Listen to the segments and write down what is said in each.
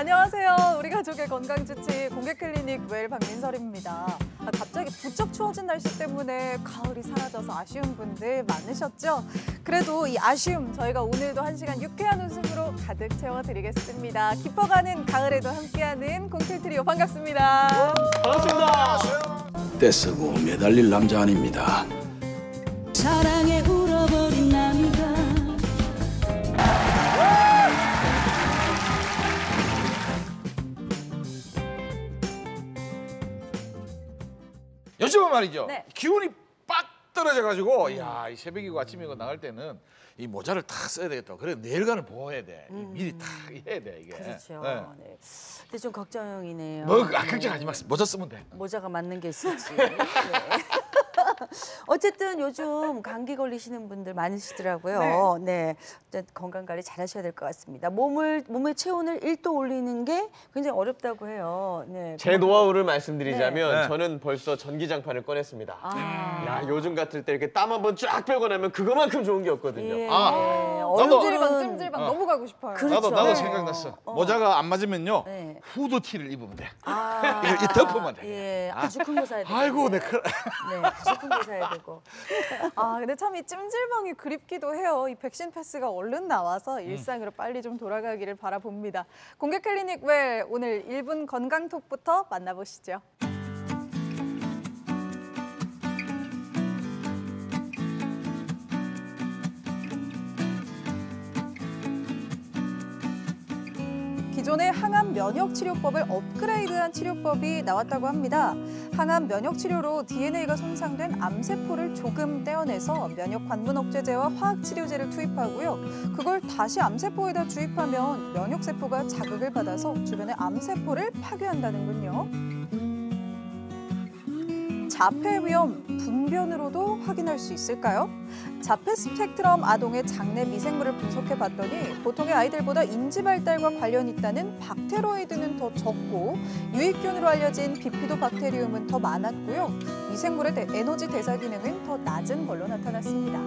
안녕하세요. 우리 가족의 건강주치 공개클리닉 웰 박민설입니다. 갑자기 부쩍 추워진 날씨 때문에 가을이 사라져서 아쉬운 분들 많으셨죠? 그래도 이 아쉬움 저희가 오늘도 1시간 유쾌한 웃음으로 가득 채워드리겠습니다. 깊어가는 가을에도 함께하는 공필 트리오 반갑습니다. 반갑습니다. 떼쓰고 매달릴 남자 아닙니다. 사랑에 울어버린 남이가 요즘은 말이죠. 네. 기온이 빡 떨어져가지고 야, 이 새벽이고 아침이고 나갈 때는 이 모자를 탁 써야 되겠다. 그래 내일간을 보호해야 돼. 미리 탁 해야 돼 이게. 그렇죠. 네. 네. 근데 좀 걱정이네요. 걱정하지 마. 모자 쓰면 돼. 모자가 맞는 게 있을지. 네. 어쨌든 요즘 감기 걸리시는 분들 많으시더라고요. 네. 건강 관리 잘 하셔야 될 것 같습니다. 몸의 체온을 1도 올리는 게 굉장히 어렵다고 해요. 네. 제 노하우를 말씀드리자면 네. 저는 벌써 전기장판을 꺼냈습니다. 아. 야, 요즘 같을 때 이렇게 땀 한번 쫙 빼고 나면 그거만큼 좋은 게 없거든요. 예. 찜질방 찜질방 너무 가고 싶어요. 그렇죠. 나도 네. 생각났어. 모자가 안 맞으면요. 네. 후드티를 입으면 돼. 아. 이 덮으면 돼. 예, 아주 큰 거 사야 되고. 아이고 내 네, 아주 큰 거 사야 되고. 근데 참 이 찜질방이 그립기도 해요. 이 백신 패스가 얼른 나와서 일상으로 빨리 좀 돌아가기를 바라봅니다. 공개 클리닉 웰 오늘 1분 건강톡부터 만나보시죠. 기존의 항암 면역 치료법을 업그레이드한 치료법이 나왔다고 합니다. 항암 면역 치료로 DNA가 손상된 암세포를 조금 떼어내서 면역 관문 억제제와 화학 치료제를 투입하고요. 그걸 다시 암세포에다 주입하면 면역 세포가 자극을 받아서 주변의 암세포를 파괴한다는군요. 자폐 위험 분변으로도 확인할 수 있을까요? 자폐 스펙트럼 아동의 장내 미생물을 분석해 봤더니 보통의 아이들보다 인지 발달과 관련이 있다는 박테로이드는 더 적고 유익균으로 알려진 비피도박테리움은 더 많았고요. 미생물의 에너지 대사 기능은 더 낮은 걸로 나타났습니다.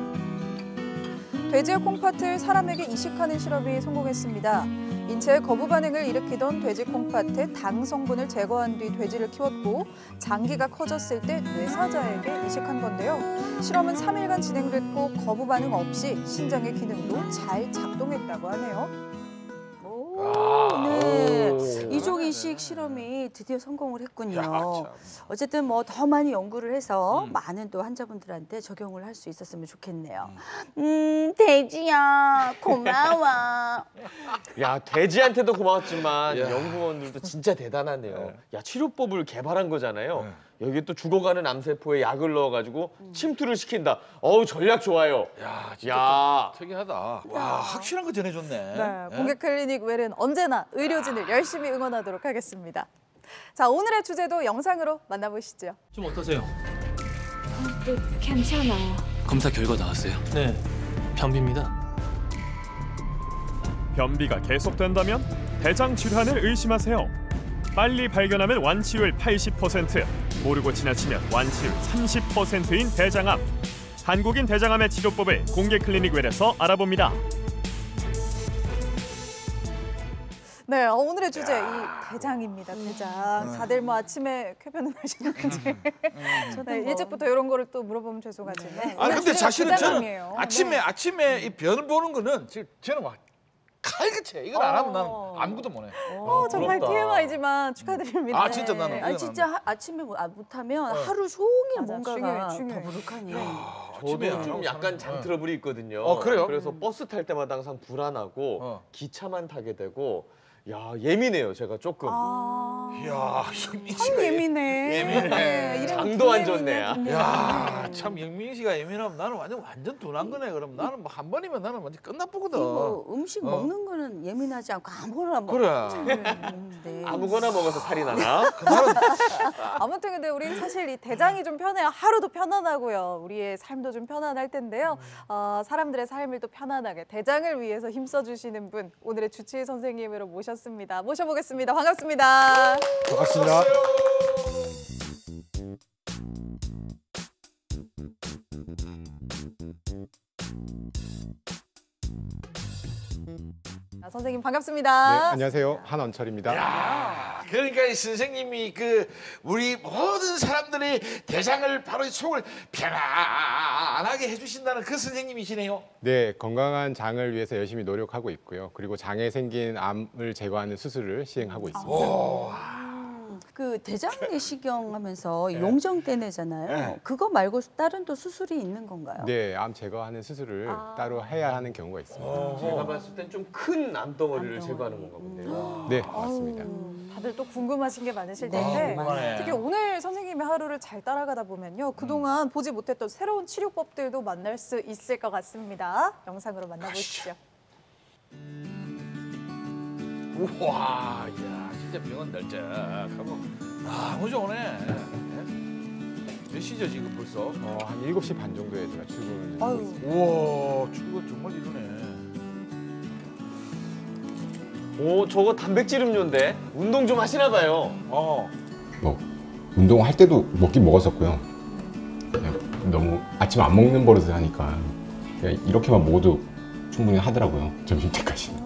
돼지의 콩팥을 사람에게 이식하는 실험이 성공했습니다. 인체에 거부 반응을 일으키던 돼지 콩팥의 당 성분을 제거한 뒤 돼지를 키웠고 장기가 커졌을 때 뇌사자에게 이식한 건데요. 실험은 3일간 진행됐고 거부 반응 없이 신장의 기능도 잘 작동했다고 하네요. 네. 이종 이식 실험이 드디어 성공을 했군요. 어쨌든 뭐 더 많이 연구를 해서 많은 또 환자분들한테 적용을 할 수 있었으면 좋겠네요. 돼지야 고마워. 야, 돼지한테도 고마웠지만 연구원들도 진짜 대단하네요. 야, 치료법을 개발한 거잖아요. 여기에 또 죽어가는 암세포에 약을 넣어가지고 침투를 시킨다. 어우, 전략 좋아요. 야, 진짜 좀 특이하다. 와, 확실한 거 전해줬네. 네, 공개 클리닉 웰은 언제나 의료진을 열심히 응원하도록 하겠습니다. 자, 오늘의 주제도 영상으로 만나보시죠. 좀 어떠세요? 네, 괜찮아요. 검사 결과 나왔어요? 네, 변비입니다. 변비가 계속된다면 대장 질환을 의심하세요. 빨리 발견하면 완치율 80%, 모르고 지나치면 완치율 30%인 대장암. 한국인 대장암의 치료법을 공개 클리닉 웰에서 알아봅니다. 네, 오늘의 주제 이 대장입니다. 대장. 다들 뭐 아침에 쾌변을 하시는지 네, 일찍부터 이런 거를 또 물어보면 죄송하지만 오늘 근데 주제가 사실은 저는 대장암이에요. 아침에 이 변을 보는 거는 저는 막 칼같이 해. 이걸 안 하면 나는 아무것도 못 해. 정말 부럽다. TMI지만 축하드립니다. 진짜 나는. 아니 진짜 아침에 못하면 하루 종일 맞아, 뭔가가 중요해. 더부룩하니. 저도 좀 약간 장트러블이 있거든요. 그래요? 그래서 버스 탈 때마다 항상 불안하고 기차만 타게 되고 야, 예민해요, 제가 조금. 이야, 참 예민해. 예민해. 이런 장도 안 예민한 좋네. 분들. 야, 참 영민 씨가 예민하면 나는 완전 둔한 거네. 그럼 나는 뭐 한 번이면 나는 완전 끝나보거든. 뭐 음식 먹는 거는 예민하지 않고 아무거나 먹. 그래. 아무거나 먹어서 살이 나나? 아무튼 근데 우리 사실 이 대장이 좀 편해야 하루도 편안하고요. 우리의 삶도 좀 편안할 텐데요. 사람들의 삶을 또 편안하게 대장을 위해서 힘써주시는 분 오늘의 주치의 선생님으로 모셨습니다. 모셔보겠습니다. 반갑습니다. 반갑습니다. 선생님 반갑습니다. 네, 안녕하세요. 한원철입니다. 야, 그러니까 이 선생님이 그 우리 모든 사람들이 대장을 바로 속을 편안하게 해주신다는 그 선생님이시네요. 네, 건강한 장을 위해서 열심히 노력하고 있고요. 그리고 장에 생긴 암을 제거하는 수술을 시행하고 있습니다. 그 대장 내시경 하면서 용정 떼내잖아요. 그거 말고 다른 또 수술이 있는 건가요? 네, 암 제거하는 수술을 따로 해야 하는 경우가 있습니다. 제가 봤을 땐 좀 큰 암덩어리를 제거하는 건가 본데요. 네, 맞습니다. 다들 또 궁금하신 게 많으실 네, 텐데 궁금하네. 특히 오늘 선생님의 하루를 잘 따라가다 보면요. 그동안 보지 못했던 새로운 치료법들도 만날 수 있을 것 같습니다. 영상으로 만나보시죠. 우와, 이야, 진짜 병원 널쩍하고 너무 좋네. 몇 시죠 지금 벌써? 한 7시 반 정도에 제가 출근을 하고 아유. 있습니다. 우와, 출근 정말 이러네. 오, 저거 단백질 음료인데 운동 좀 하시나 봐요. 어. 뭐 운동할 때도 먹긴 먹었었고요. 그냥 너무 아침 안 먹는 버릇을 하니까 그냥 이렇게만 먹어도 충분히 하더라고요. 점심 때까지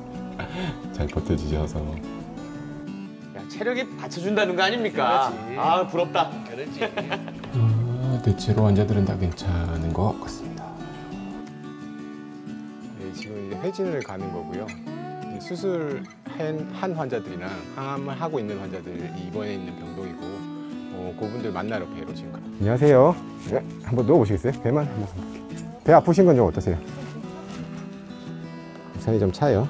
잘 버텨주셔서. 야, 체력이 받쳐준다는 거 아닙니까? 그렇지. 아, 부럽다. 그렇지. 대체로 환자들은 다 괜찮은 것 같습니다. 네, 지금 이제 회진을 가는 거고요. 이제 수술한 환자들이나 항암을 하고 있는 환자들이 입원해 있는 병동이고 그분들 만나러 배로 지금 가요. 안녕하세요. 네, 한번 누워보시겠어요? 배만 한번 볼게요. 배 아프신 건 좀 어떠세요? 살이 좀 차요.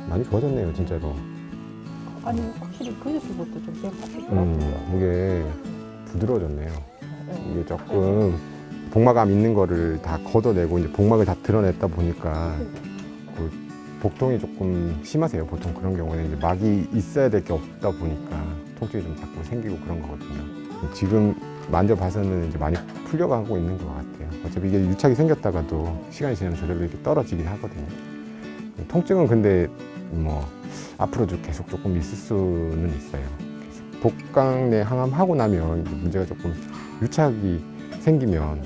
많이 좋아졌네요, 진짜로. 아니 확실히 그저께부터 좀 배가 아프더라고요. 이게 부드러워졌네요. 이게 조금 복막암 있는 거를 다 걷어내고 이제 복막을 다 드러냈다 보니까 그 복통이 조금 심하세요. 보통 그런 경우는 이제 막이 있어야 될 게 없다 보니까 통증이 좀 자꾸 생기고 그런 거거든요. 지금 만져봐서는 이제 많이 풀려가고 있는 것 같아요. 어차피 이게 유착이 생겼다가도 시간이 지나면 저절로 이렇게 떨어지긴 하거든요. 통증은 근데 뭐 앞으로도 계속 조금 있을 수는 있어요. 계속 복강 내 항암하고 나면 이제 문제가 조금 유착이 생기면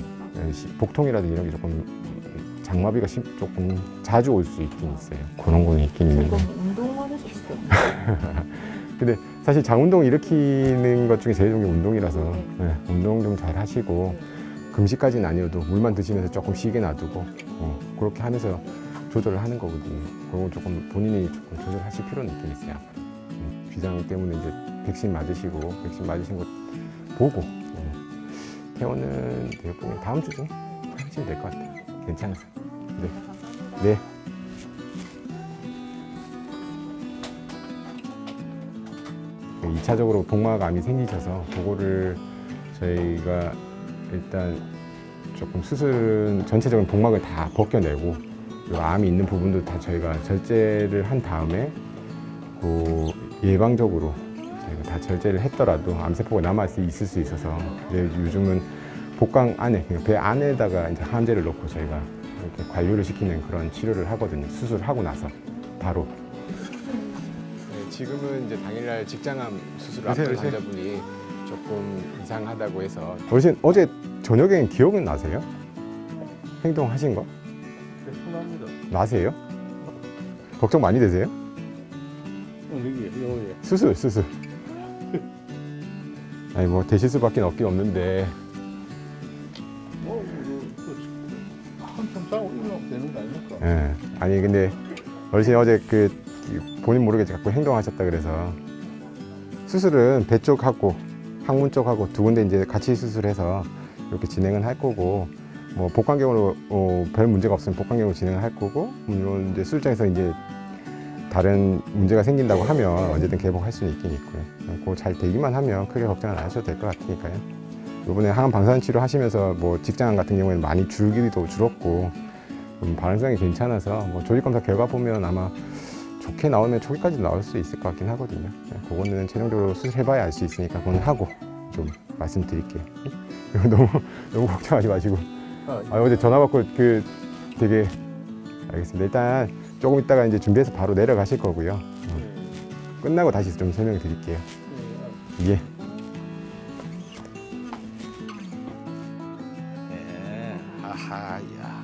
복통이라든지 이런 게 조금 장마비가 조금 자주 올 수 있긴 있어요. 그런 거는 있긴 있는데. 운동만 했었어요. 근데 사실 장운동 일으키는 것 중에 제일 좋은 게 운동이라서 네, 운동 좀 잘 하시고 금식까지는 아니어도 물만 드시면서 조금 쉬게 놔두고 그렇게 하면서 조절을 하는 거거든요. 그건 조금 본인이 조금 조절하실 필요는 있긴 있어요. 비장 때문에 이제 백신 맞으시고 백신 맞으신 거 보고 퇴원은 내가 보기엔 다음 주 중 하시면 될 것 같아요. 괜찮으세요? 네. 네. 네, 2차적으로 복막암이 생기셔서 그거를 저희가 일단 조금 수술은 전체적인 복막을 다 벗겨내고 그리고 암이 있는 부분도 다 저희가 절제를 한 다음에 그 예방적으로 저희가 다 절제를 했더라도 암세포가 남아 있을 수 있어서 이제 요즘은 복강 안에 배 안에다가 이제 항암제를 넣고 저희가 이렇게 관료를 시키는 그런 치료를 하거든요. 수술하고 나서 바로. 네, 지금은 이제 당일날 직장암 수술을 앞둔 환자분이 조금 이상하다고 해서 어제 저녁엔 기억은 나세요? 행동하신 거? 나세요? 걱정 많이 되세요? 수술. 아니 뭐 되실 수밖에 없긴 없는데. 한참 싸고 일어나면 되는 거 아닙니까? 예. 아니 근데 어르신이 어제 그 본인 모르게 자꾸 행동하셨다 그래서 수술은 배 쪽하고 항문 쪽하고 두 군데 이제 같이 수술해서 이렇게 진행은 할 거고. 뭐 복강경으로 별 문제가 없으면 복강경으로 진행을 할 거고 물론 이제 수술장에서 이제 다른 문제가 생긴다고 하면 언제든 개봉할 수는 있긴 있고요. 그거 잘 되기만 하면 크게 걱정은 안 하셔도 될 것 같으니까요. 이번에 항암 방사선 치료 하시면서 뭐 직장암 같은 경우에는 많이 줄기도 줄었고 반응성이 괜찮아서 뭐 조직 검사 결과 보면 아마 좋게 나오면 초기까지 나올 수 있을 것 같긴 하거든요. 그거는 최종적으로 수술해봐야 알 수 있으니까 그건 하고 좀 말씀드릴게요. 너무 걱정하지 마시고. 어제 전화 받고 되게 알겠습니다. 일단 조금 있다가 이제 준비해서 바로 내려가실 거고요. 끝나고 다시 좀 설명해 드릴게요. 예. 네. 아하, 야.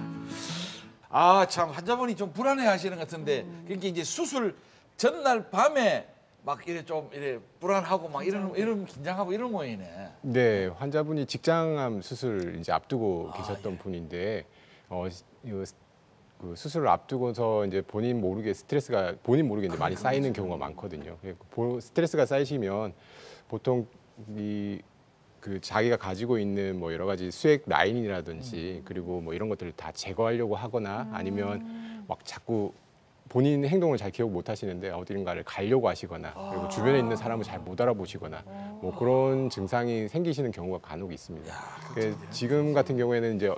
아, 참 환자분이 좀 불안해하시는 것 같은데, 그러니까 이제 수술 전날 밤에 막 이래 좀 이래 불안하고 막 이런 긴장하고 이런 모양이네. 네, 환자분이 직장암 수술 이제 앞두고 계셨던 분인데 그 수술을 앞두고서 이제 본인 모르게 이제 많이 쌓이는 경우가 많거든요. 스트레스가 쌓이시면 보통 그 자기가 가지고 있는 뭐 여러 가지 수액 라인이라든지 그리고 뭐 이런 것들을 다 제거하려고 하거나 아니면 막 자꾸 본인 행동을 잘 기억 못 하시는데 어디인가를 가려고 하시거나 그리고 주변에 있는 사람을 잘 못 알아보시거나 뭐 그런 증상이 생기시는 경우가 간혹 있습니다. 지금 같은 경우에는 이제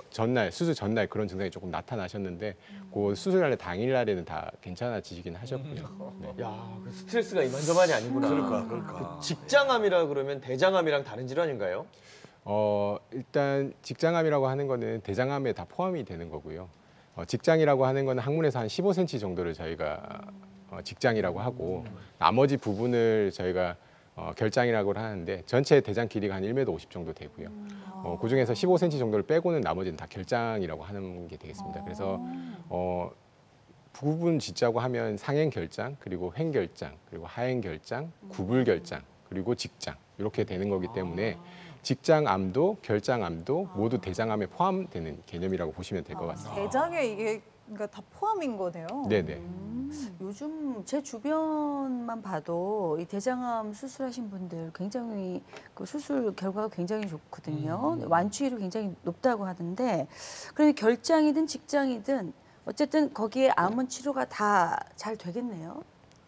수술 전날 그런 증상이 조금 나타나셨는데 그 수술날 당일날에는 다 괜찮아지시긴 하셨고요. 네. 야, 그 스트레스가 이만저만이 아니구나. 그러니까. 그 직장암이라 그러면 대장암이랑 다른 질환인가요? 일단 직장암이라고 하는 거는 대장암에 다 포함이 되는 거고요. 직장이라고 하는 건 항문에서 한 15cm 정도를 저희가 직장이라고 하고 나머지 부분을 저희가 결장이라고 하는데 전체 대장 길이가 한 1m 50 정도 되고요. 그중에서 15cm 정도를 빼고는 나머지는 다 결장이라고 하는 게 되겠습니다. 그래서 부분 짓자고 하면 상행 결장, 그리고 횡 결장, 그리고 하행 결장, 구불 결장, 그리고 직장 이렇게 되는 거기 때문에 직장암도 결장암도 모두 대장암에 포함되는 개념이라고 보시면 될 것 같습니다. 대장에 이게 그러니까 다 포함인 거네요. 네네. 요즘 제 주변만 봐도 이 대장암 수술하신 분들 굉장히 그 수술 결과가 굉장히 좋거든요. 완치율이 굉장히 높다고 하던데, 그러면 결장이든 직장이든 어쨌든 거기에 암은 치료가 다 잘 되겠네요.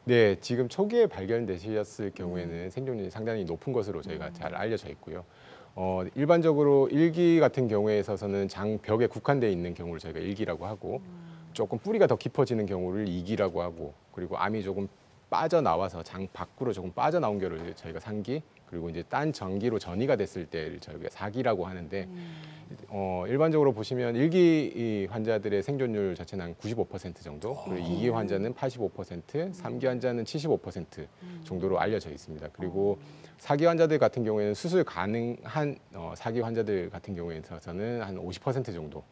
네, 지금 초기에 발견되셨을 경우에는 생존율이 상당히 높은 것으로 저희가 잘 알려져 있고요. 일반적으로 1기 같은 경우에 있어서는 장벽에 국한되어 있는 경우를 저희가 1기라고 하고 조금 뿌리가 더 깊어지는 경우를 2기라고 하고 그리고 암이 조금 빠져나와서 장 밖으로 조금 빠져나온 경우를 저희가 3기 그리고 이제 딴 전기로 전이가 됐을 때를 저희가 4기라고 하는데 일반적으로 보시면 1기 환자들의 생존율 자체는 한 95% 정도 그리고 2기 환자는 85%, 3기 환자는 75% 정도로 알려져 있습니다. 그리고 4기 환자들 같은 경우에는 수술 가능한 4기 환자들 같은 경우에 있어서는 한 50% 정도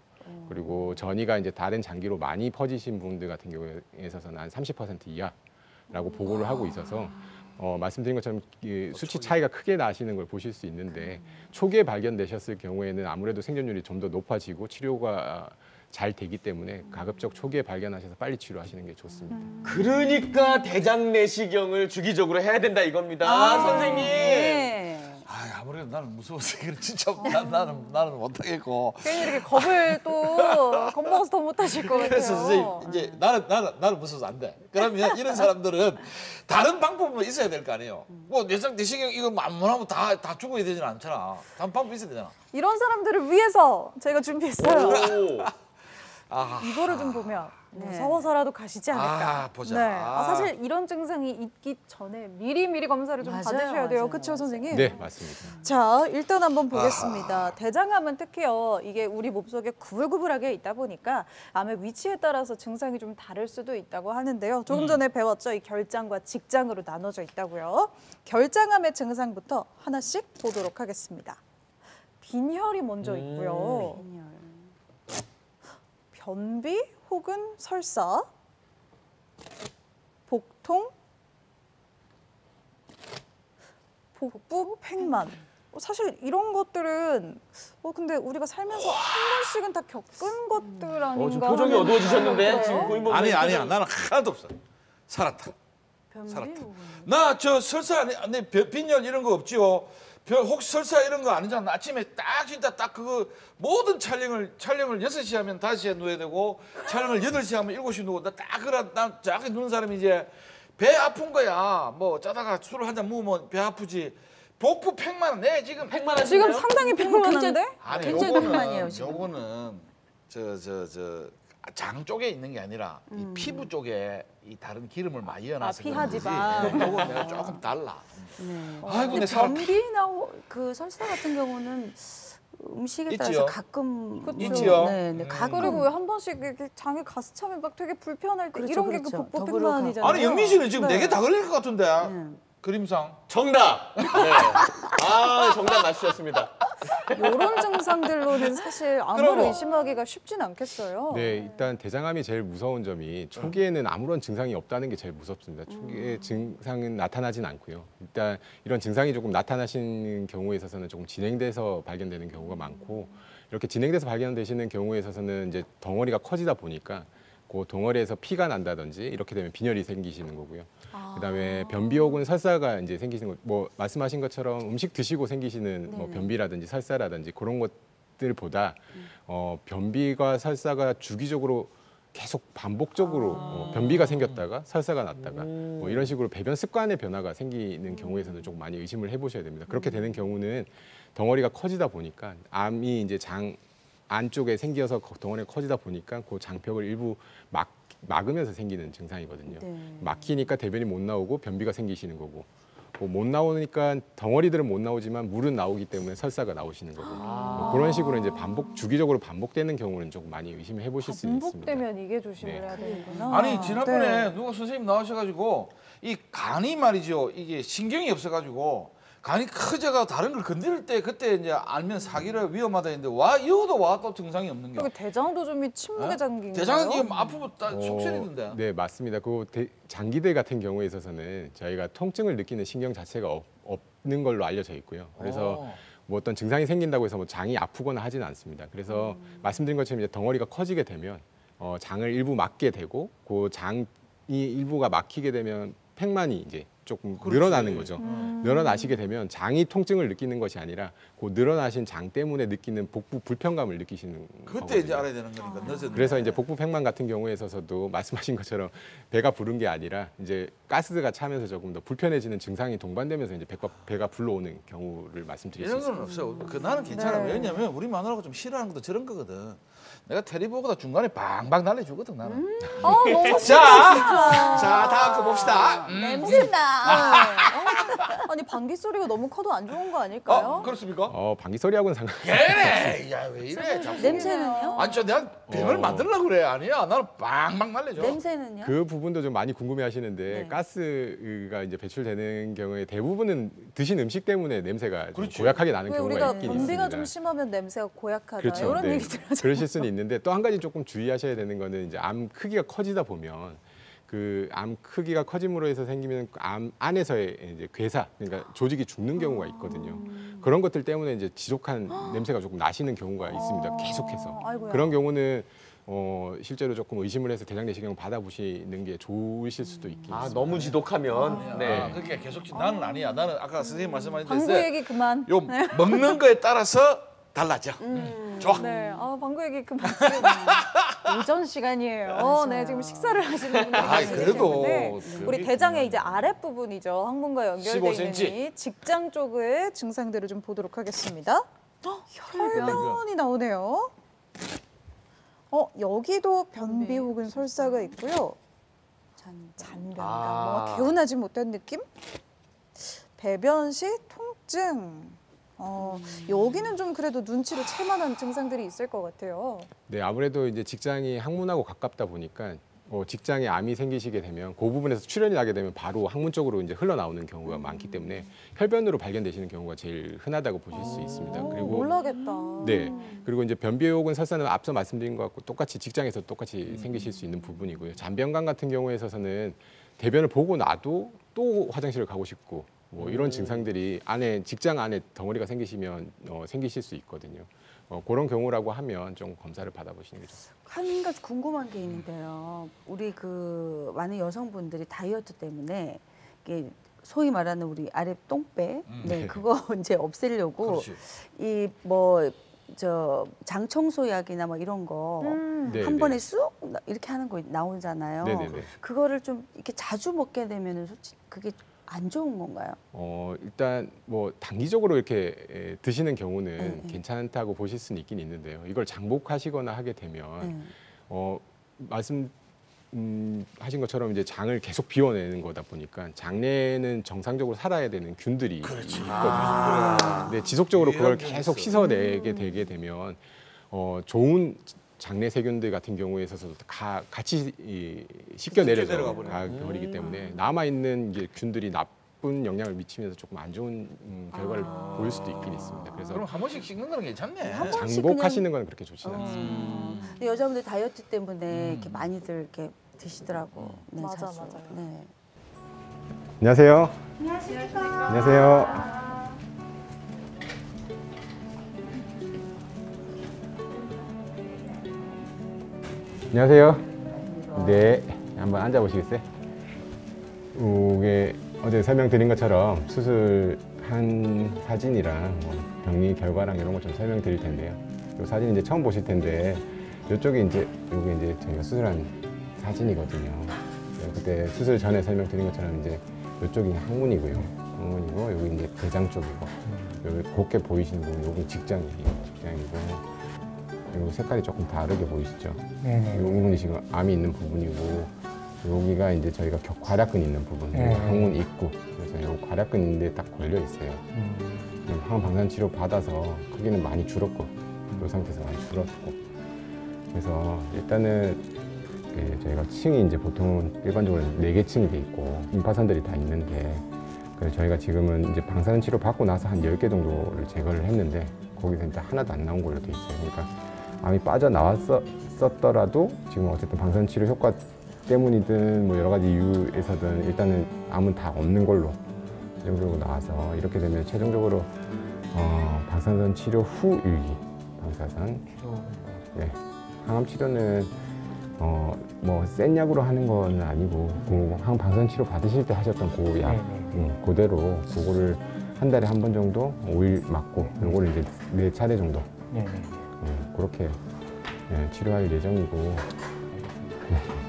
그리고 전이가 이제 다른 장기로 많이 퍼지신 분들 같은 경우에 있어서는 한 30% 이하라고 보고를 하고 있어서 말씀드린 것처럼 수치 차이가 크게 나시는 걸 보실 수 있는데 초기에 발견되셨을 경우에는 아무래도 생존율이 좀 더 높아지고 치료가 잘 되기 때문에 가급적 초기에 발견하셔서 빨리 치료하시는 게 좋습니다. 그러니까 대장 내시경을 주기적으로 해야 된다 이겁니다, 선생님. 네. 아무래도 나는 무서워서 이거 진짜 나는 못하겠고. 괜히 이렇게 겁을 또 겁먹어서 더 못하실 것 같아요. 그래서 선생님 이제 나는 무서워서 안 돼. 그러면 이런 사람들은 다른 방법은 있어야 될 거 아니에요. 뭐 내시경 이거 만만하면 다 죽어야 되지는 않잖아. 다른 방법 있어야 되잖아. 이런 사람들을 위해서 저희가 준비했어요. 아, 이거를 좀 보면 무서워서라도 가시지 않을까. 보자. 네. 사실 이런 증상이 있기 전에 미리 검사를 좀 받으셔야 돼요. 그렇죠, 선생님? 네, 맞습니다. 자, 일단 한번 보겠습니다. 대장암은 특히요, 이게 우리 몸속에 구불구불하게 있다 보니까 암의 위치에 따라서 증상이 좀 다를 수도 있다고 하는데요. 조금 전에 배웠죠, 이 결장과 직장으로 나눠져 있다고요. 결장암의 증상부터 하나씩 보도록 하겠습니다. 빈혈이 먼저 있고요. 변비 혹은 설사, 복통, 복부 팽만. 사실 이런 것들은 근데 우리가 살면서 한 번씩은 다 겪은 것들 아닌가. 지금 표정이 어두워지셨는데 하는 지금 고인범 아니야 나는 하나도 없어. 살았다. 살았다. 나 저 설사 내 빈혈 이런 거 없지요. 혹시 설사 이런 거 아니잖아. 아침에 딱 진짜 딱 그거 모든 촬영을 6시 하면 5시에 누워야 되고 촬영을 8시 하면 7시 누워. 난 쫙 누는 사람이 이제 배 아픈 거야. 뭐 짜다가 술을 한 잔 먹으면 배 아프지. 복부 팽만 내 지금 팽만 지금 상당히 팽만한데? 아니 굉장히 팽만이에요, 지금. 요거는 장 쪽에 있는 게 아니라 이 피부 쪽에 이 다른 기름을 많이 이어놔서 피하지방. 요거 내가 조금 달라. 네. 아이고 근데 내 살았다. 변비나 그 설사 같은 경우는 음식에 따라서 있지요. 가끔 있지요. 네, 가끔 그리고 한 번씩 이렇게 장에 가스 차면 막 되게 불편할 때 그렇죠, 이런 게 그 그렇죠. 복부 더불어 팽만이잖아요. 아니 영민 씨는 지금 네. 4개 다 걸릴 것 같은데 그림상. 정답. 네. 정답 맞추셨습니다. 이런 증상들로는 사실 암을 그러고. 의심하기가 쉽진 않겠어요. 네, 일단 대장암이 제일 무서운 점이 초기에는 아무런 증상이 없다는 게 제일 무섭습니다. 초기에 증상은 나타나진 않고요. 일단 이런 증상이 조금 나타나신 경우에 있어서는 조금 진행돼서 발견되는 경우가 많고 이렇게 진행돼서 발견되시는 경우에 있어서는 이제 덩어리가 커지다 보니까 그 덩어리에서 피가 난다든지 이렇게 되면 빈혈이 생기시는 거고요. 그다음에 변비 혹은 설사가 이제 생기시는 거, 뭐 말씀하신 것처럼 음식 드시고 생기시는 뭐 변비라든지 설사라든지 그런 것들보다 변비가 설사가 주기적으로 계속 반복적으로 변비가 생겼다가 설사가 났다가 뭐 이런 식으로 배변 습관의 변화가 생기는 경우에서는 좀 많이 의심을 해보셔야 됩니다. 그렇게 되는 경우는 덩어리가 커지다 보니까 암이 이제 장 안쪽에 생겨서 덩어리가 커지다 보니까 그 장벽을 일부 막으면서 생기는 증상이거든요. 막히니까 대변이 못 나오고 변비가 생기시는 거고 못 나오니까 덩어리들은 못 나오지만 물은 나오기 때문에 설사가 나오시는 거고 뭐 그런 식으로 이제 주기적으로 반복되는 경우는 조금 많이 의심을 해보실 수 있습니다. 반복되면 이게 조심을 해야 되는구나. 아니 지난번에 누가 선생님 나오셔가지고 이 간이 말이죠. 이게 신경이 없어가지고 간이 커져가 다른 걸 건드릴 때 그때 이제 알면 사기를 위험하다 했는데 이거도 또 증상이 없는 게. 대장도좀이 침묵에 잠긴 거예요? 대장은 아프면 속쓰리던데. 네, 맞습니다. 그 장기들 같은 경우에 있어서는 저희가 통증을 느끼는 신경 자체가 없는 걸로 알려져 있고요. 그래서 뭐 어떤 증상이 생긴다고 해서 뭐 장이 아프거나 하지는 않습니다. 그래서 말씀드린 것처럼 이제 덩어리가 커지게 되면 장을 일부 막게 되고 그 장이 일부가 막히게 되면 팽만이 이제 조금 늘어나는 거죠. 늘어나시게 되면 장이 통증을 느끼는 것이 아니라 그 늘어나신 장 때문에 느끼는 복부 불편감을 느끼시는 그때 거거든요. 이제 알아야 되는 거니까 늦었네. 그래서 이제 복부 팽만 같은 경우에 있어서도 말씀하신 것처럼 배가 부른 게 아니라 이제 가스가 차면서 조금 더 불편해지는 증상이 동반되면서 이제 배가 불러오는 경우를 말씀드릴 수 이런 있습니다. 건 없어요. 나는 괜찮아요. 왜냐면 우리 마누라가 좀 싫어하는 것도 저런 거거든. 내가 테리보보다 중간에 방방 날려주거든 나는. 너무 자, 다음 거 봅시다. 냄새나. 아니 방귀 소리가 너무 커도 안 좋은 거 아닐까요? 그렇습니까? 방귀 소리하고는 상관없어요. 걔네, 야 왜 이래? 자꾸. 냄새는요? 아니 저 내가 뱀을 만들려고 그래. 아니야, 나는 방방 날려줘. 냄새는요? 그 부분도 좀 많이 궁금해하시는데 가스가 이제 배출되는 경우에 대부분은 드신 음식 때문에 냄새가 좀 고약하게 나는 왜 경우가 우리가 있긴 변비가 있습니다. 좀 심하면 냄새가 고약하다 그렇죠. 이런 네. 얘기들 하잖아요. 그러실 수는 있는데 또 한 가지 조금 주의하셔야 되는 거는 이제 암 크기가 커지다 보면 그 암 크기가 커짐으로 해서 생기면 암 안에서의 이제 괴사, 그러니까 조직이 죽는 경우가 있거든요. 그런 것들 때문에 이제 지독한 냄새가 조금 나시는 경우가 있습니다. 계속해서. 아이고야. 그런 경우는 실제로 조금 의심을 해서 대장 내시경을 받아보시는 게 좋으실 수도 있긴 있습니다. 너무 지독하면 네. 그렇게 계속 나는 아니야. 나는 아까 선생님 말씀하신 방구 대로 얘기 그만. 요 먹는 거에 따라서 달라져. 좋아. 네, 방구 얘기 그만. 오전 시간이에요. 네, 지금 식사를 하시는 분들 계시기 그래도 때문에 우리 대장의 이제 아랫부분이죠. 항문과 연결되어 15cm. 있는 이 직장 쪽의 증상들을 좀 보도록 하겠습니다. 혈변이 나오네요. 여기도 변비 혹은 설사가 있고요. 잔변감, 뭐 개운하지 못한 느낌? 배변 시 통증. 여기는 좀 그래도 눈치를 챌 만한 증상들이 있을 것 같아요. 네, 아무래도 이제 직장이 항문하고 가깝다 보니까 직장에 암이 생기시게 되면 그 부분에서 출혈이 나게 되면 바로 항문 쪽으로 이제 흘러나오는 경우가 많기 때문에 혈변으로 발견되시는 경우가 제일 흔하다고 보실 수 있습니다. 그리고 놀라겠다. 네, 그리고 이제 변비 혹은 설사는 앞서 말씀드린 것 같고 똑같이 직장에서 똑같이 생기실 수 있는 부분이고요. 잔변감 같은 경우에 있어서는 대변을 보고 나도 또 화장실을 가고 싶고 뭐 이런 증상들이 직장 안에 덩어리가 생기시면 생기실 수 있거든요. 그런 경우라고 하면 좀 검사를 받아보시는 게 좋습니다. 한 가지 궁금한 게 있는데요. 우리 그 많은 여성분들이 다이어트 때문에 이게 소위 말하는 우리 아래 똥배, 그거 이제 없애려고 이 뭐 장 청소약이나 뭐 이런 거 한 번에 쑥 이렇게 하는 거 나오잖아요. 네네네. 그거를 좀 이렇게 자주 먹게 되면은 솔직히 그게 안 좋은 건가요? 일단 뭐 단기적으로 이렇게 드시는 경우는 괜찮다고 보실 수는 있긴 있는데요. 이걸 장복하시거나 하게 되면 말씀하신 것처럼 이제 장을 계속 비워내는 거다 보니까 장내는 정상적으로 살아야 되는 균들이 있거든요. 근데 지속적으로 그걸 계속 씻어내게 되게 되면 좋은 장내 세균들 같은 경우에 있어서 같이 씻겨 내려가 버리기 때문에 남아 있는 이제 균들이 나쁜 영향을 미치면서 조금 안 좋은 결과를 보일 수도 있긴 있습니다. 그래서 그럼 한 번씩 씻는 거는 괜찮네. 장복하시는 건 그렇게 좋지는 않습니다. 근데 여자분들 다이어트 때문에 이렇게 많이들 이렇게 드시더라고. 네, 맞아, 자주. 맞아요. 네. 안녕하세요. 안녕하세요. 안녕하세요. 네, 한번 앉아보시겠어요? 이게 어제 설명드린 것처럼 수술한 사진이랑 뭐 병리 결과랑 이런 거 좀 설명드릴 텐데요. 이 사진 이제 처음 보실 텐데 이쪽이 이제 여기 이제 저희가 수술한 사진이거든요. 그때 수술 전에 설명드린 것처럼 이제 이쪽이 항문이고요. 항문이고 여기 이제 대장 쪽이고 여기 곱게 보이시는 부분 여기 직장이고. 이 색깔이 조금 다르게 보이시죠? 이 부분이 지금 암이 있는 부분이고 여기가 이제 저희가 괄약근 있는 부분, 항문 입구. 그래서 이 괄약근 있는 데 딱 걸려 있어요. 항암 방사선 치료 받아서 크기는 많이 줄었고 이 상태에서 많이 줄었고. 그래서 일단은 저희가 층이 이제 보통 일반적으로 4개 층이 돼 있고 임파선들이 다 있는데 그래서 저희가 지금은 이제 방사선 치료 받고 나서 한 10개 정도를 제거를 했는데 거기서 이제 하나도 안 나온 걸로 돼 있어요. 그러니까 암이 빠져나왔었더라도 지금 어쨌든 방사선 치료 효과 때문이든 뭐 여러 가지 이유에서든 일단은 암은 다 없는 걸로 최종적으로 나와서 이렇게 되면 최종적으로 방사선 치료 후 일기 방사선 네. 항암 치료는 뭐 센 약으로 하는 건 아니고 항암 방사선 치료 받으실 때 하셨던 그 약 그대로 그거를 한 달에 한 번 정도 5일 맞고 요거를 이제 4차례 정도 그렇게 치료할 예정이고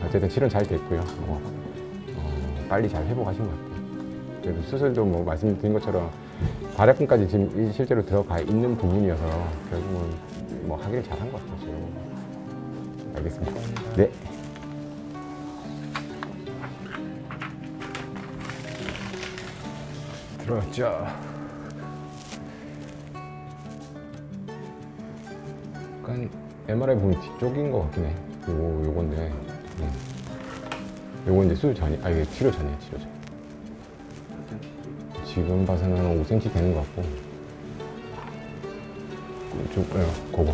어쨌든 치료는 잘 됐고요. 빨리 잘 회복하신 것 같아요. 그래도 수술도 뭐 말씀드린 것처럼 괄약근까지 지금 실제로 들어가 있는 부분이어서 결국은 뭐 하길 잘한 것 같아요. 지금. 알겠습니다. 네. 들어왔죠. 약간 MRI 보면 뒤쪽인 것 같긴 해. 요건데. 요건 이제 수술 전이, 이게 치료 전이에요, 치료 전. 지금 봐서는 한 5cm 되는 것 같고. 그거.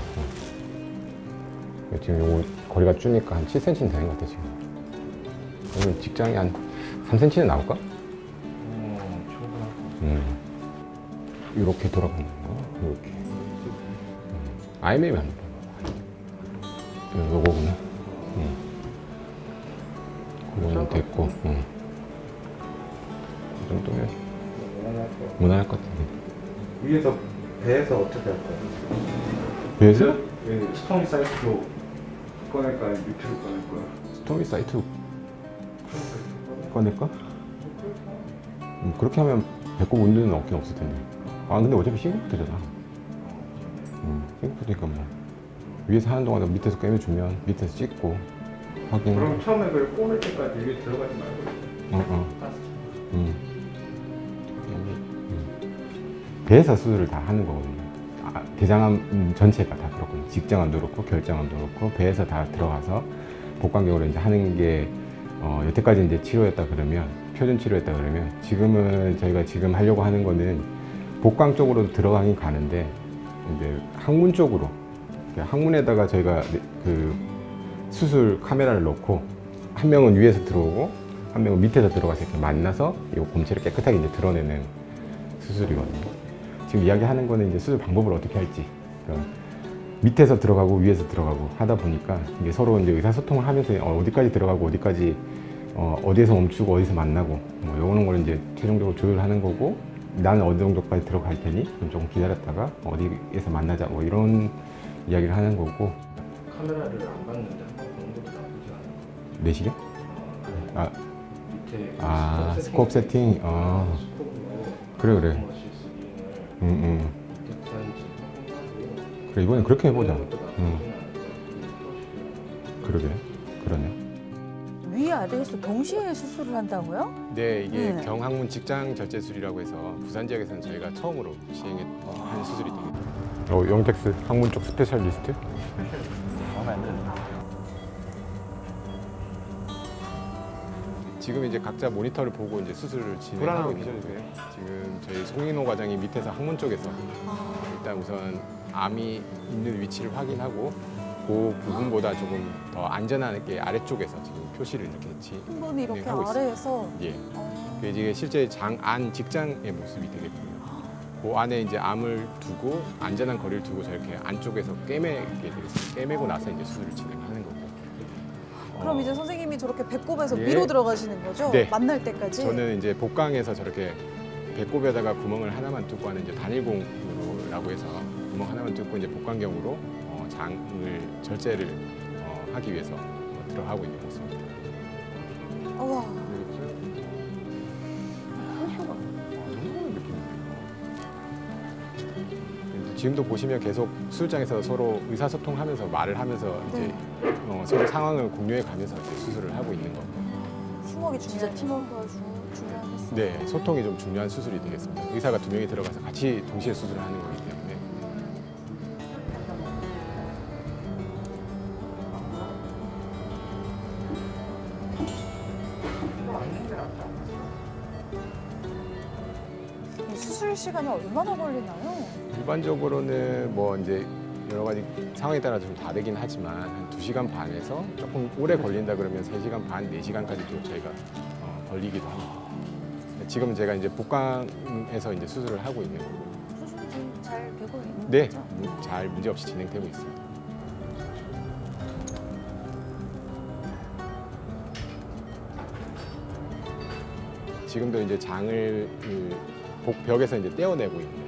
지금 요거 거리가 주니까 한 7cm 되는 것 같아, 지금. 여기 직장이 한 3cm는 나올까? 이렇게 돌아가는 거, 이렇게. IMM이 안 돼. 요거구나. 그거는 됐고. 그 정도면 무난할 것 같은데. 위에서 배에서 어떻게 할 거야? 배에서? 스토미 사이트로 꺼낼까 아니면 밑으로 꺼낼 거야? 스토미 사이트 꺼낼까? 그렇게 하면 배꼽 운동은 없긴 없을 텐데. 근데 어차피 싱글푸드잖아. 싱글푸드니까 뭐 위에서 하는 동안 밑에서 꿰매주면 밑에서 찍고 확인. 그럼 처음에 그걸 꼬낼 때까지 위에 들어가지 말고. 배에서 수술을 다 하는 거거든요. 대장암 전체가 다 그렇거든요. 직장암도 그렇고 결장암도 그렇고 배에서 다 들어가서 복강경으로 이제 하는 게 여태까지 이제 치료였다 그러면 표준 치료였다 그러면 지금은 저희가 지금 하려고 하는 거는 복강 쪽으로 들어가긴 가는데 이제 항문 쪽으로 항문에다가 저희가 그 수술 카메라를 놓고 한 명은 위에서 들어오고 한 명은 밑에서 들어가서 이렇게 만나서 이 곰체를 깨끗하게 이제 드러내는 수술이거든요. 지금 이야기하는 거는 이제 수술 방법을 어떻게 할지 밑에서 들어가고 위에서 들어가고 하다 보니까 이게 서로 이제 의사소통을 하면서 어디까지 들어가고 어디까지 어디에서 멈추고 어디서 만나고 뭐 이런 걸 이제 최종적으로 조율하는 거고 나는 어느 정도까지 들어갈 테니 조금 기다렸다가 어디에서 만나자 뭐 이런 이야기를 하는 거고. 카메라를 안 봤는데 한번 보는 것도 나쁘지 않아요. 내시계? 밑에 스코프 세팅. 그래. 그래 이번엔 그렇게 해보자. 그러네. 위아래에서 동시에 수술을 한다고요? 네, 이게 경항문 직장 절제술이라고 해서 부산 지역에서는 저희가 처음으로 시행한 수술이 됩니다. 영택스 항문 쪽 스페셜리스트? 지금 이제 각자 모니터를 보고 이제 수술을 진행하고 있는데 지금 저희 송인호 과장이 밑에서 항문 쪽에서 일단 우선 암이 있는 위치를 확인하고 그 부분보다 조금 더 안전하게 아래쪽에서 지금 표시를 이렇게 한 분이 이렇게 진행하고 있습니다. 아래에서 예. 이게 실제 장 안 직장의 모습이 되겠군요. 그 안에 이제 암을 두고 안전한 거리를 두고 저렇게 안쪽에서 꿰매게 되겠습니다. 꿰매고 나서 이제 수술을 진행하는 거고. 그럼 이제 선생님이 저렇게 배꼽에서 예. 위로 들어가시는 거죠? 네. 만날 때까지? 저는 이제 복강에서 저렇게 배꼽에다가 구멍을 하나만 뚫고 하는 이제 단일공으로라고 해서 구멍 하나만 뚫고 이제 복강경으로 장을 절제를 하기 위해서 들어가고 있는 모습입니다. 우와. 지금도 보시면 계속 수술장에서 서로 의사소통하면서 말을 하면서 이제 서로 상황을 공유해 가면서 이제 수술을 하고 있는 거고. 팀워크 진짜 팀워크가 아주 중요하겠어요. 네, 소통이 좀 중요한 수술이 되겠습니다. 의사가 2명이 들어가서 같이 동시에 수술을 하는 거기 때문에. 이 수술 시간이 얼마나 걸리나요? 일반적으로는 뭐 이제 여러 가지 상황에 따라 좀 다르긴 하지만 한 2시간 반에서 조금 오래 걸린다 그러면 3시간 반, 4시간까지도 저희가 걸리기도 합니다. 지금 제가 이제 복강에서 이제 수술을 하고 있는 거고. 수술은 지금 잘 되고 있는 네, 거죠? 잘 문제 없이 진행되고 있습니다. 지금도 이제 장을 복벽에서 이제 떼어내고 있는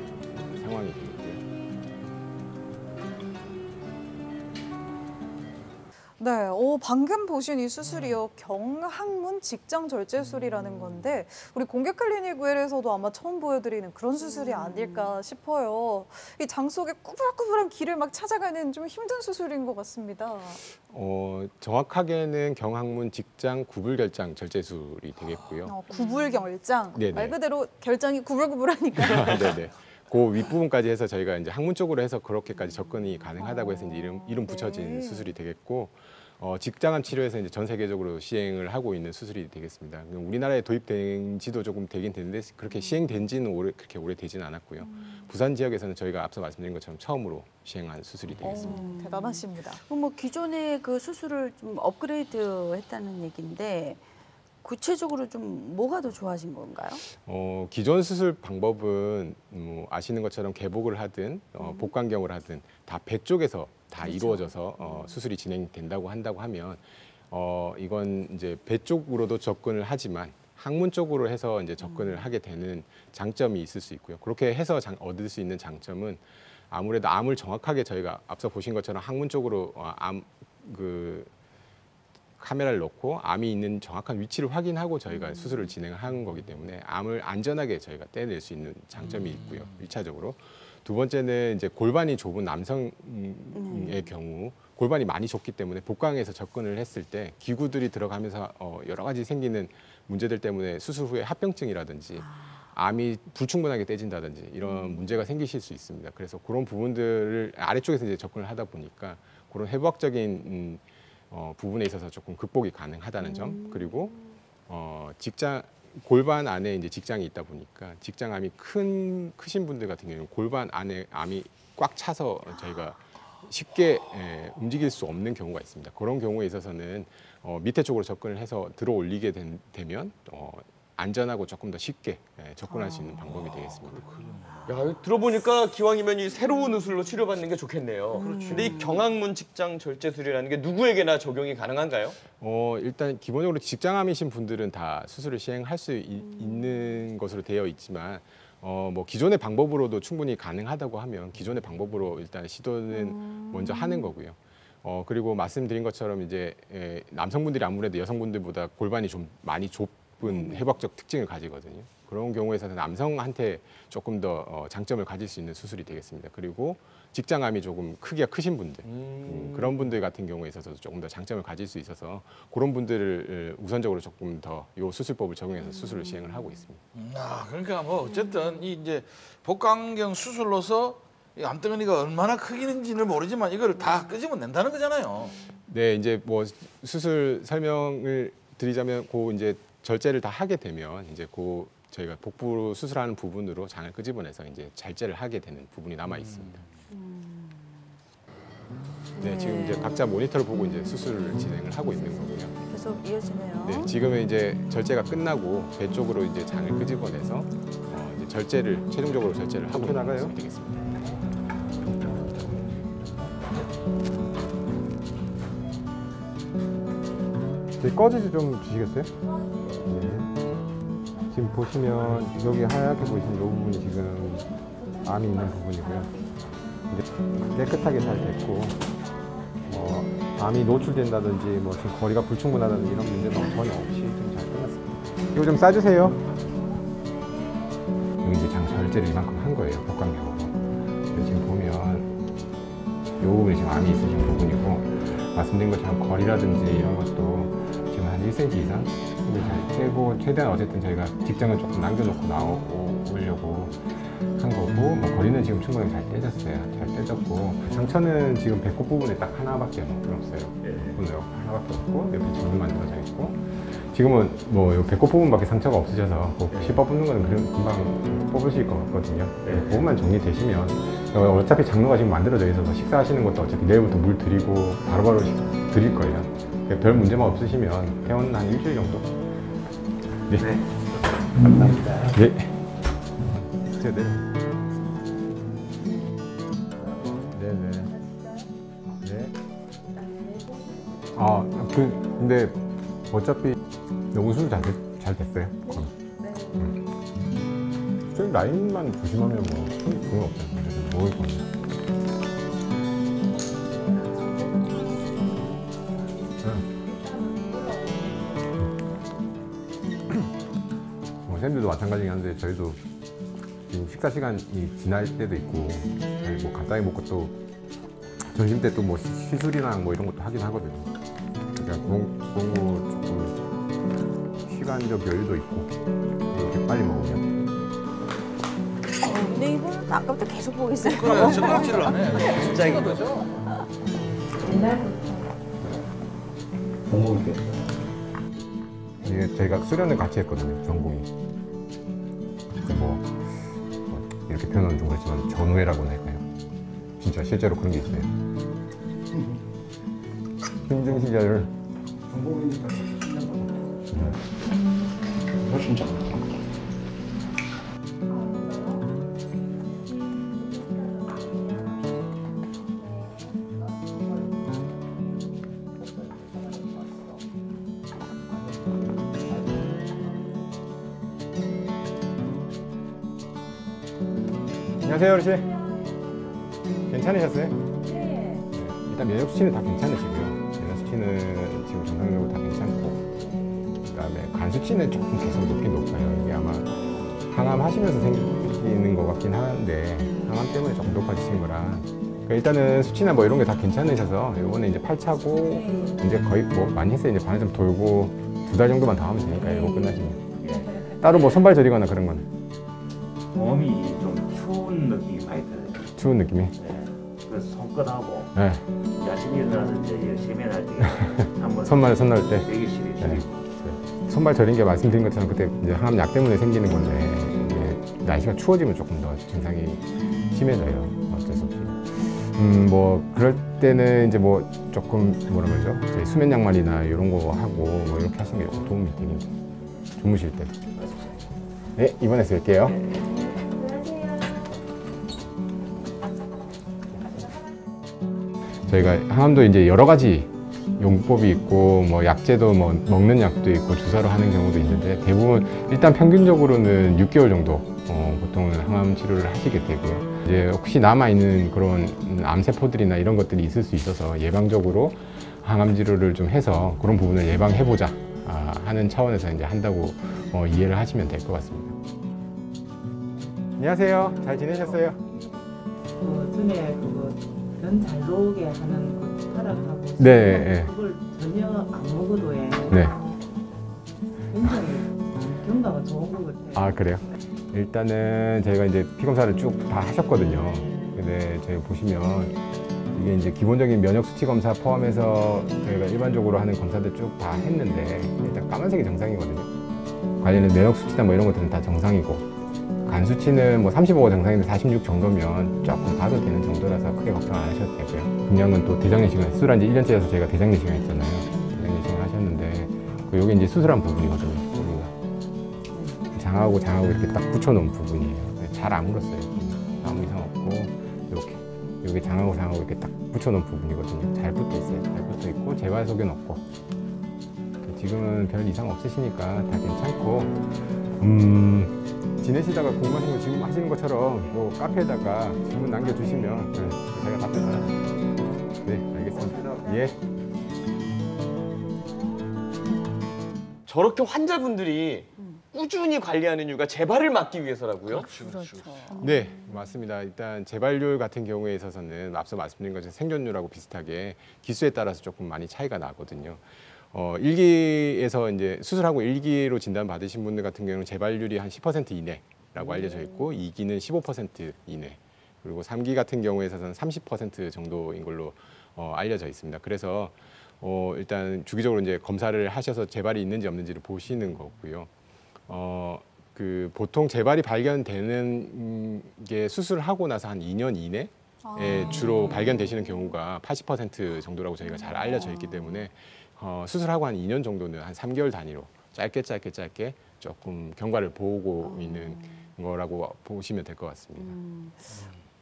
상황이 되고요. 네, 방금 보신 이 수술이요. 경항문 직장 절제술이라는 건데 우리 공개 클리닉 외에서도 아마 처음 보여드리는 그런 수술이 아닐까 싶어요. 이 장 속에 꾸불꾸불한 길을 막 찾아가는 좀 힘든 수술인 것 같습니다. 정확하게는 경항문 직장 구불결장 절제술이 되겠고요. 구불결장, 네네. 말 그대로 결장이 구불구불하니까. 네네. 그 윗부분까지 해서 저희가 이제 항문 쪽으로 해서 그렇게까지 접근이 가능하다고 해서 이제 이름 붙여진 수술이 되겠고, 직장암 치료에서 이제 전 세계적으로 시행을 하고 있는 수술이 되겠습니다. 우리나라에 도입된 지도 조금 되긴 되는데 그렇게 시행된 지는 그렇게 오래되지는 않았고요. 부산 지역에서는 저희가 앞서 말씀드린 것처럼 처음으로 시행한 수술이 되겠습니다. 대단하십니다. 그럼 뭐 기존의 그 수술을 좀 업그레이드 했다는 얘기인데 구체적으로 좀 뭐가 더 좋아진 건가요? 기존 수술 방법은 아시는 것처럼 개복을 하든 복강경을 하든 다 배 쪽에서 다 그렇죠. 이루어져서 수술이 진행된다고 한다고 하면 이건 이제 배 쪽으로도 접근을 하지만 항문 쪽으로 해서 이제 접근을 하게 되는 장점이 있을 수 있고요. 그렇게 해서 얻을 수 있는 장점은 아무래도 암을 정확하게 저희가 앞서 보신 것처럼 항문 쪽으로 카메라를 놓고 암이 있는 정확한 위치를 확인하고 저희가 수술을 진행하는 거기 때문에 암을 안전하게 저희가 떼낼 수 있는 장점이 있고요. 1차적으로. 두 번째는 이제 골반이 좁은 남성의 경우 골반이 많이 좁기 때문에 복강에서 접근을 했을 때 기구들이 들어가면서 여러 가지 생기는 문제들 때문에 수술 후에 합병증이라든지 암이 불충분하게 떼진다든지 이런 문제가 생기실 수 있습니다. 그래서 그런 부분들을 아래쪽에서 이제 접근을 하다 보니까 그런 해부학적인 부분에 있어서 조금 극복이 가능하다는 점, 그리고 골반 안에 이제 직장이 있다 보니까 직장암이 크신 분들 같은 경우는 골반 안에 암이 꽉 차서 저희가 쉽게 움직일 수 없는 경우가 있습니다. 그런 경우에 있어서는 밑에 쪽으로 접근을 해서 들어 올리게 되면 안전하고 조금 더 쉽게 접근할 수 있는 방법이 되겠습니다. 야, 들어보니까 기왕이면 이 새로운 의술로 치료받는 게 좋겠네요. 근데 이 경항문 직장 절제술이라는 게 누구에게나 적용이 가능한가요? 일단 기본적으로 직장암이신 분들은 다 수술을 시행할 수 있는 것으로 되어 있지만 뭐 기존의 방법으로도 충분히 가능하다고 하면 기존의 방법으로 일단 시도는 먼저 하는 거고요. 그리고 말씀드린 것처럼 이제 남성분들이 아무래도 여성분들보다 골반이 좀 많이 좁은 해부학적 특징을 가지거든요. 그런 경우에서는 남성한테 조금 더 장점을 가질 수 있는 수술이 되겠습니다. 그리고 직장암이 조금 크기가 크신 분들, 그런 분들 같은 경우에 있어서도 조금 더 장점을 가질 수 있어서 그런 분들을 우선적으로 조금 더 이 수술법을 적용해서 수술을 시행을 하고 있습니다. 그러니까 뭐 어쨌든 이 이제 복강경 수술로서 이 암덩어리가 얼마나 크기는지는 모르지만 이걸 다 끄집어 낸다는 거잖아요. 네, 이제 뭐 수술 설명을 드리자면 그 이제 절제를 다 하게 되면 이제 저희가 복부 수술하는 부분으로 장을 끄집어내서 이제 잘제를 하게 되는 부분이 남아 있습니다. 네, 지금 이제 각자 모니터를 보고 이제 수술을 진행을 하고 있는 거고요. 계속 이어지네요. 네, 지금은 이제 절제가 끝나고 배 쪽으로 이제 장을 끄집어내서 이제 최종적으로 절제를 하고 나가야 되겠습니다. 꺼지지 좀 주시겠어요? 네. 지금 보시면 여기 하얗게 보이시는 이 부분이 지금 암이 있는 부분이고요. 근데 깨끗하게 잘 됐고 암이 노출된다든지 뭐 지금 거리가 불충분하다든지 이런 문제는 전혀 없이 좀 잘 끝났습니다. 이거 좀 싸주세요. 여기 이제 장 절제를 이만큼 한 거예요. 복강경으로. 지금 보면 이 부분이 지금 암이 있으신 부분이고 말씀드린 것처럼 거리라든지 이런 것도 지금 한 1cm 이상 잘 떼고 최대한 어쨌든 저희가 직장을 조금 남겨놓고 나오려고 한 거고 뭐 거리는 지금 충분히 잘 떼졌어요. 잘 떼졌고 상처는 지금 배꼽 부분에 딱 하나밖에 없어요. 오늘 하나밖에 없고 옆에 점이 만들어져 있고 지금은 뭐 배꼽 부분밖에 상처가 없으셔서 뭐 씹어 뽑는 거는 금방 뽑으실 것 같거든요. 그 부분만 정리되시면 어차피 장로가 지금 만들어져 있어서 식사하시는 것도 어차피 내일부터 물 드리고 바로바로 드릴 거예요. 별 문제만 없으시면 퇴원 한 일주일 정도. 네. 감사합니다. 네. 네. 네네. 네. 근데 어차피 너무 수술 잘 됐어요. 저희 라인만 조심하면 뭐 그건 없어요. 먹을 거예요. 쌤들도 마찬가지긴 한데 저희도 지금 식사 시간이 지날 때도 있고 뭐 간단히 먹고 또 점심 때 또 뭐 시술이나 뭐 이런 것도 하긴 하거든요. 그러니까 그런 거 조금 시간적 여유도 있고 이렇게 빨리 먹으면. 근데 이분은 아까부터 계속 보고 있어요. 그래, 손가락질을 안 해. 진짜 이거 거죠? 이게 저희가 수련을 같이 했거든요. 전공이. 뭐 이렇게 표현은 좀 그렇지만 전우회라고나 할까요? 진짜 실제로 그런 게 있어요. 힘든 시절 전공이니까 훨씬 잘. 안녕하세요, 어르신. 괜찮으셨어요? 네. 일단 면역 수치는 다 괜찮으시고요. 면역 수치는 지금 정상적으로 다 괜찮고, 그다음에 간 수치는 조금 계속 높긴 높아요. 이게 아마 항암 하시면서 생기는 것 같긴 하는데 항암 때문에 조금 높아지신 거라. 그러니까 일단은 수치나 뭐 이런 게 다 괜찮으셔서 이번에 이제 8차고 이제 거의 뭐 많이 했어요. 이제 반을 좀 돌고 2달 정도만 더 하면 되니까 이거 끝나시면. 따로 뭐 선발 저리거나 그런 건. 몸이 좀 추운 느낌이 많이 들어요. 추운 느낌이? 네. 그래서 손끝하고 네. 아침에 일어나서 이제 세면할 때 한번 손 넣을 때 되게 시리고 네. 손발 저린 게 말씀드린 것처럼 그때 이제 항암 약 때문에 생기는 건데 이게 날씨가 추워지면 조금 더 증상이 심해져요. 어쩔 수 없이. 뭐 그럴 때는 이제 뭐 조금 뭐라 그러죠? 저희 수면 양말이나 이런 거 하고 뭐 이렇게 하시는 게 도움이 되긴 주무실 때. 네, 이번에 쓸게요. 저희가 항암도 이제 여러 가지 용법이 있고 뭐 약제도 뭐 먹는 약도 있고 주사로 하는 경우도 있는데 대부분 일단 평균적으로는 6개월 정도 보통은 항암 치료를 하시게 되고요. 이제 혹시 남아 있는 그런 암세포들이나 이런 것들이 있을 수 있어서 예방적으로 항암 치료를 좀 해서 그런 부분을 예방해 보자 하는 차원에서 이제 한다고 이해를 하시면 될 것 같습니다. 안녕하세요. 잘 지내셨어요? 전에 그거 변 잘 나오게 하는 그 숟가락하고 네, 그걸 전혀 안 먹어도 해. 네. 굉장히 경과가 좋은 것 같아요. 아, 그래요? 일단은 저희가 이제 피 검사를 쭉 다 하셨거든요. 근데 저희 보시면 이게 이제 기본적인 면역 수치 검사 포함해서 저희가 일반적으로 하는 검사들 쭉 다 했는데 일단 까만색이 정상이거든요. 관련된 면역 수치나 뭐 이런 것들은 다 정상이고 간 수치는 뭐 35가 정상인데 46 정도면 조금 봐도 되는 정도라서 크게 걱정 안 하셔도 되고요. 금년은 또 대장 내시경 수술한 지 1년째여서 저희가 대장 내시경 했잖아요. 대장 내시경 하셨는데 요게 이제 수술한 부분이거든요. 장하고 이렇게 딱 붙여놓은 부분이에요. 잘 안 물었어요. 아무 이상 없고 이렇게 여기 장하고 이렇게 딱 붙여놓은 부분이거든요. 잘 붙어 있어요. 잘 붙어 있고 재발 소견 없고 지금은 별 이상 없으시니까 다 괜찮고 지내시다가 궁금하신 거 지금 하시는 것처럼 뭐 카페에다가 질문 남겨주시면 제가 답변을 네 알겠습니다. 예. 저렇게 환자분들이 꾸준히 관리하는 이유가 재발을 막기 위해서라고요? 그렇죠. 네, 맞습니다. 일단 재발률 같은 경우에 있어서는 앞서 말씀드린 것처럼 생존율하고 비슷하게 기수에 따라서 조금 많이 차이가 나거든요. 1기에서 이제 수술하고 1기로 진단 받으신 분들 같은 경우는 재발률이 한 10% 이내라고 알려져 있고 2기는 15% 이내, 그리고 3기 같은 경우에서는 30% 정도인 걸로 알려져 있습니다. 그래서 일단 주기적으로 이제 검사를 하셔서 재발이 있는지 없는지를 보시는 거고요. 보통 재발이 발견되는 게 수술하고 나서 한 2년 이내에 주로 발견되시는 경우가 80% 정도라고 저희가 잘 알려져 있기 때문에 수술하고 한 2년 정도는 한 3개월 단위로 짧게 조금 경과를 보고 있는 거라고 보시면 될 것 같습니다.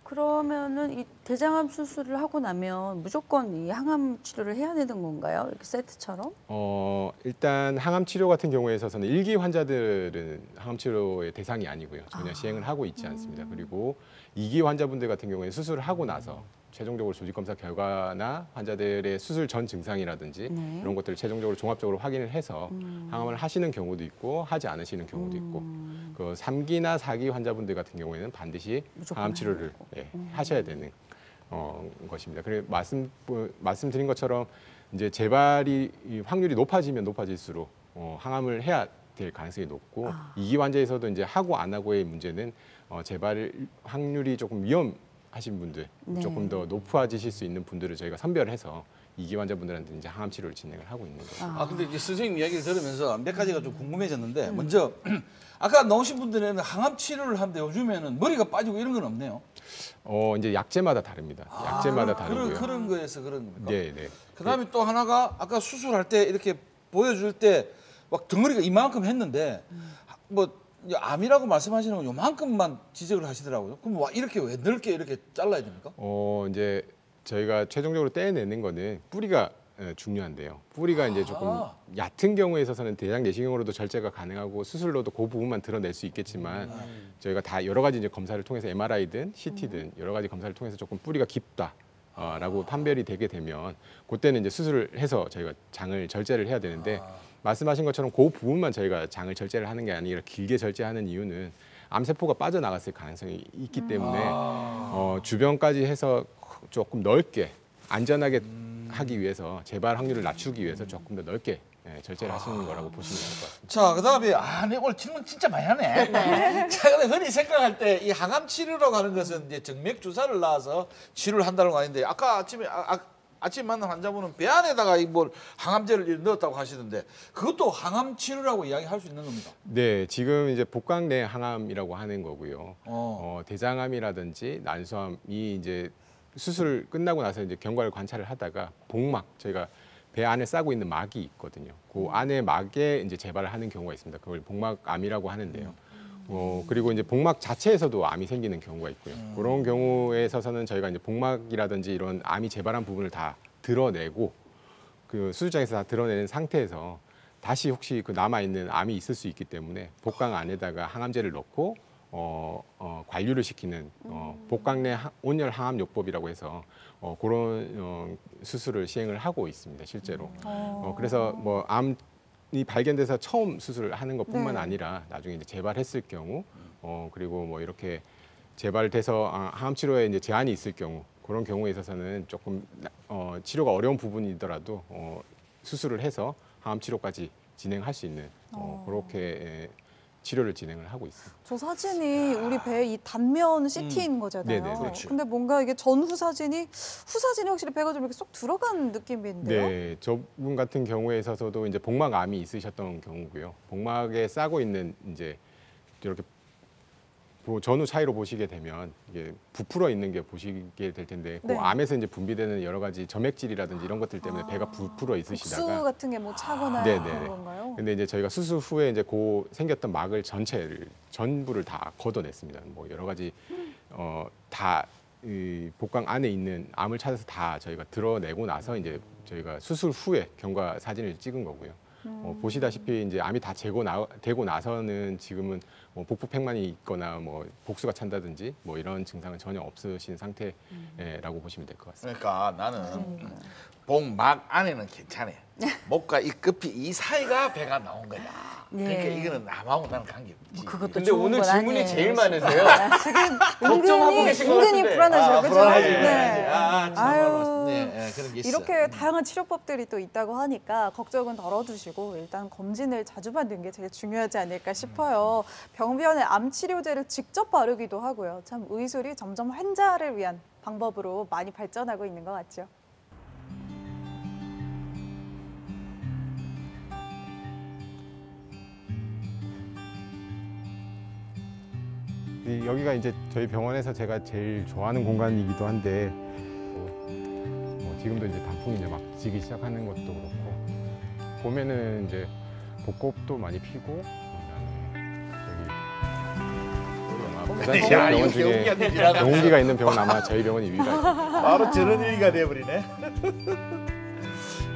그러면은 이 대장암 수술을 하고 나면 무조건 이 항암 치료를 해야 되는 건가요? 이렇게 세트처럼? 일단 항암 치료 같은 경우에 있어서는 1기 환자들은 항암 치료의 대상이 아니고요. 전혀 시행을 하고 있지 않습니다. 그리고 2기 환자분들 같은 경우에 수술을 하고 나서 최종적으로 조직검사 결과나 환자들의 수술 전 증상이라든지 이런 것들을 최종적으로 종합적으로 확인을 해서 항암을 하시는 경우도 있고 하지 않으시는 경우도 있고 그 3기나 4기 환자분들 같은 경우에는 반드시 항암 치료를 하셔야 되는 것입니다. 그리고 말씀드린 것처럼 이제 재발이 확률이 높아지면 높아질수록 항암을 해야 될 가능성이 높고 2기 환자에서도 이제 하고 안 하고의 문제는 재발 확률이 조금 하신 분들, 조금 더 높아지실 수 있는 분들을 저희가 선별해서 2기 환자분들한테 이제 항암 치료를 진행을 하고 있는 거예요. 근데 이제 선생님 이야기를 들으면서 몇 가지가 좀 궁금해졌는데 먼저 아까 나오신 분들은 항암 치료를 하는데 요즘에는 머리가 빠지고 이런 건 없네요. 이제 약제마다 다릅니다. 약제마다 다르고요. 그런 거에서 그런 겁니까? 네. 그다음에 또 하나가 아까 수술할 때 이렇게 보여줄 때 막 덩어리가 이만큼 했는데 뭐 암이라고 말씀하시는 건 요만큼만 지적을 하시더라고요. 그럼 이렇게 왜 넓게 이렇게 잘라야 됩니까? 이제 저희가 최종적으로 떼내는 거는 뿌리가 중요한데요. 뿌리가 이제 조금 얕은 경우에 있어서는 대장 내시경으로도 절제가 가능하고 수술로도 그 부분만 드러낼 수 있겠지만 저희가 다 여러 가지 이제 검사를 통해서 MRI든 CT든 여러 가지 검사를 통해서 조금 뿌리가 깊다라고 판별이 되게 되면 그때는 이제 수술을 해서 저희가 장을 절제를 해야 되는데 말씀하신 것처럼 그 부분만 저희가 장을 절제를 하는 게 아니라 길게 절제하는 이유는 암세포가 빠져나갔을 가능성이 있기 때문에 주변까지 해서 조금 넓게 안전하게 하기 위해서 재발 확률을 낮추기 위해서 조금 더 넓게 절제를 하시는 거라고 보시면 될 것 같습니다. 자, 그다음에 내 오늘 질문 진짜 많이 하네. 자, 근데 흔히 생각할 때 이 항암 치료라고 하는 것은 이제 정맥 주사를 놔서 치료를 한다는 거 아닌데 아까 아침에 만난 환자분은 배 안에다가 뭐 항암제를 넣었다고 하시던데 그것도 항암 치료라고 이야기할 수 있는 겁니다. 네, 지금 이제 복강 내 항암이라고 하는 거고요. 대장암이라든지 난소암이 이제 수술 끝나고 나서 이제 경과를 관찰을 하다가 복막 저희가 배 안에 싸고 있는 막이 있거든요. 그 안에 막에 이제 재발을 하는 경우가 있습니다. 그걸 복막암이라고 하는데요. 그리고 이제 복막 자체에서도 암이 생기는 경우가 있고요. 그런 경우에 있어서는 저희가 이제 복막이라든지 이런 암이 재발한 부분을 다 드러내고 그 수술장에서 다 드러내는 상태에서 다시 혹시 그 남아 있는 암이 있을 수 있기 때문에 복강 안에다가 항암제를 넣고 관류를 시키는 복강 내 온열 항암요법이라고 해서 그런 수술을 시행을 하고 있습니다. 실제로. 그래서 뭐 암이 발견돼서 처음 수술을 하는 것뿐만 아니라 나중에 이제 재발했을 경우 그리고 뭐 이렇게 재발돼서 항암 치료에 이제 제한이 있을 경우 그런 경우에 있어서는 조금 치료가 어려운 부분이더라도 수술을 해서 항암 치료까지 진행할 수 있는 그렇게 치료를 진행을 하고 있습니다. 저 사진이 우리 배의 이 단면 CT인 거잖아요. 네네, 그렇죠. 근데 뭔가 이게 전후 사진이 후사진이 확실히 배가 좀 이렇게 쏙 들어간 느낌인데요. 네, 저분 같은 경우에 있어서도 이제 복막암이 있으셨던 경우고요. 복막에 싸고 있는 이제 이렇게 전후 차이로 보시게 되면 이게 부풀어 있는 게 보시게 될 텐데 네. 그 암에서 이제 분비되는 여러 가지 점액질이라든지 이런 것들 때문에 배가 부풀어 있으시다가 국수 같은 게 뭐 차거나 네네. 그런 건가요? 근데 이제 저희가 수술 후에 이제 그 생겼던 막을 전부를 다 걷어냈습니다. 뭐 여러 가지 다 이 복강 안에 있는 암을 찾아서 다 저희가 드러내고 나서 이제 저희가 수술 후에 경과 사진을 찍은 거고요. 보시다시피 이제 암이 다 되고 나서는 지금은 뭐 복부팽만이 있거나 뭐 복수가 찬다든지 뭐 이런 증상은 전혀 없으신 상태라고 보시면 될 것 같습니다. 그러니까 나는 복막 안에는 괜찮아. 목과 이 끝이 이 사이가 배가 나온 거야. 그러니까 이거는 암하고 나는 관계 없지. 그것도 근데 좋은 오늘 건 질문이 아니에요. 제일 많으세요. 지금 걱정하고 계신 것 은근히 같은데. 불안하죠, 그렇죠? 불안하지. 네. 참말로. 네, 그런 게 있어. 이렇게 다양한 치료법들이 또 있다고 하니까 걱정은 덜어두시고 일단 검진을 자주 받는 게 제일 중요하지 않을까 싶어요. 병변에 암 치료제를 직접 바르기도 하고요. 참 의술이 점점 환자를 위한 방법으로 많이 발전하고 있는 것 같죠. 여기가 이제 저희 병원에서 제가 제일 좋아하는 공간이기도 한데 지금도 이제 단풍이 이제 막 지기 시작하는 것도 그렇고 봄에는 이제 벚꽃도 많이 피고 그다음에 여기 부산 병원 중에 영웅기가 있는 병원 아마 저희 병원이 유일하죠. 바로 저런 얘기가 돼버리네.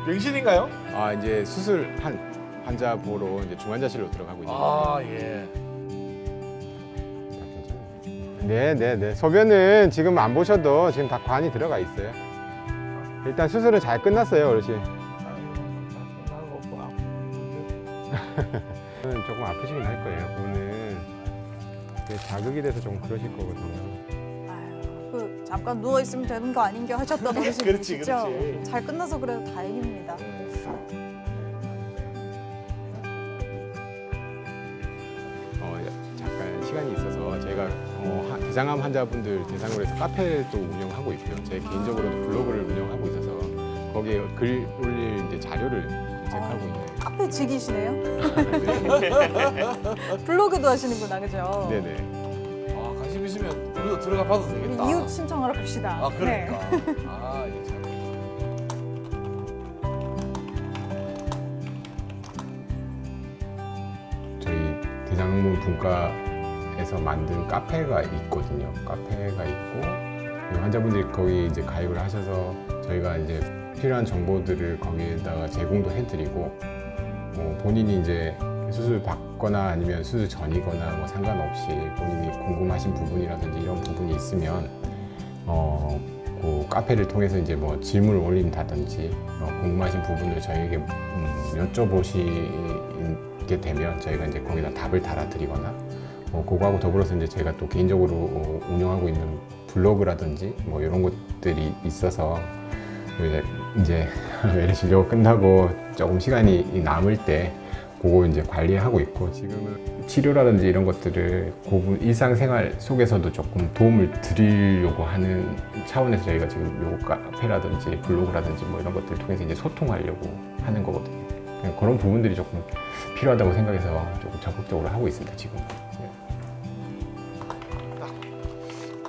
병실인가요? 아 이제 수술한 환자 보러 이제 중환자실로 들어가고 있는 아 예. 네네네. 소변은 지금 안 보셔도 지금 다 관이 들어가 있어요. 일단 수술은 잘 끝났어요, 어르신. 조금 아프시긴 할 거예요. 그거는 자극이 돼서 좀 그러실 거거든요. 아유, 잠깐 누워 있으면 되는 거 아닌겨 하셨던 어르신 그렇지, 계시죠? 그렇지. 잘 끝나서 그래도 다행입니다. 잠깐 시간이 있어서 저희가 대장암 환자분들 대상으로 해서 카페도 운영하고 있고요. 제 개인적으로도 블로그를 운영하고 있어서 거기에 글 올릴 이제 자료를 검색하고 있는. 카페 직이시네요. 블로그도 하시는구나, 그죠? 네네. 아 관심 있으면 우리도 들어가 봐도 되겠다. 이웃 신청하러 갑시다. 아 그러니까. 네. 아 예, 잘. 저희 대장암 분과에서 만든 카페가 있거든요. 카페가 있고 환자분들이 거기 이제 가입을 하셔서 저희가 이제 필요한 정보들을 거기에다가 제공도 해드리고 본인이 이제 수술 받거나 아니면 수술 전이거나 뭐 상관없이 본인이 궁금하신 부분이라든지 이런 부분이 있으면 그 카페를 통해서 이제 뭐 질문을 올린다든지 궁금하신 부분을 저희에게 여쭤보시게 되면 저희가 이제 거기다 답을 달아드리거나 그거하고 더불어서 이제 제가 또 개인적으로 운영하고 있는 블로그라든지 뭐 이런 것들이 있어서 이제 외래 진료 끝나고 조금 시간이 남을 때 그거 이제 관리하고 있고 지금은 치료라든지 이런 것들을 일상생활 속에서도 조금 도움을 드리려고 하는 차원에서 저희가 지금 요 카페라든지 블로그라든지 뭐 이런 것들을 통해서 이제 소통하려고 하는 거거든요. 그런 부분들이 조금 필요하다고 생각해서 조금 적극적으로 하고 있습니다, 지금.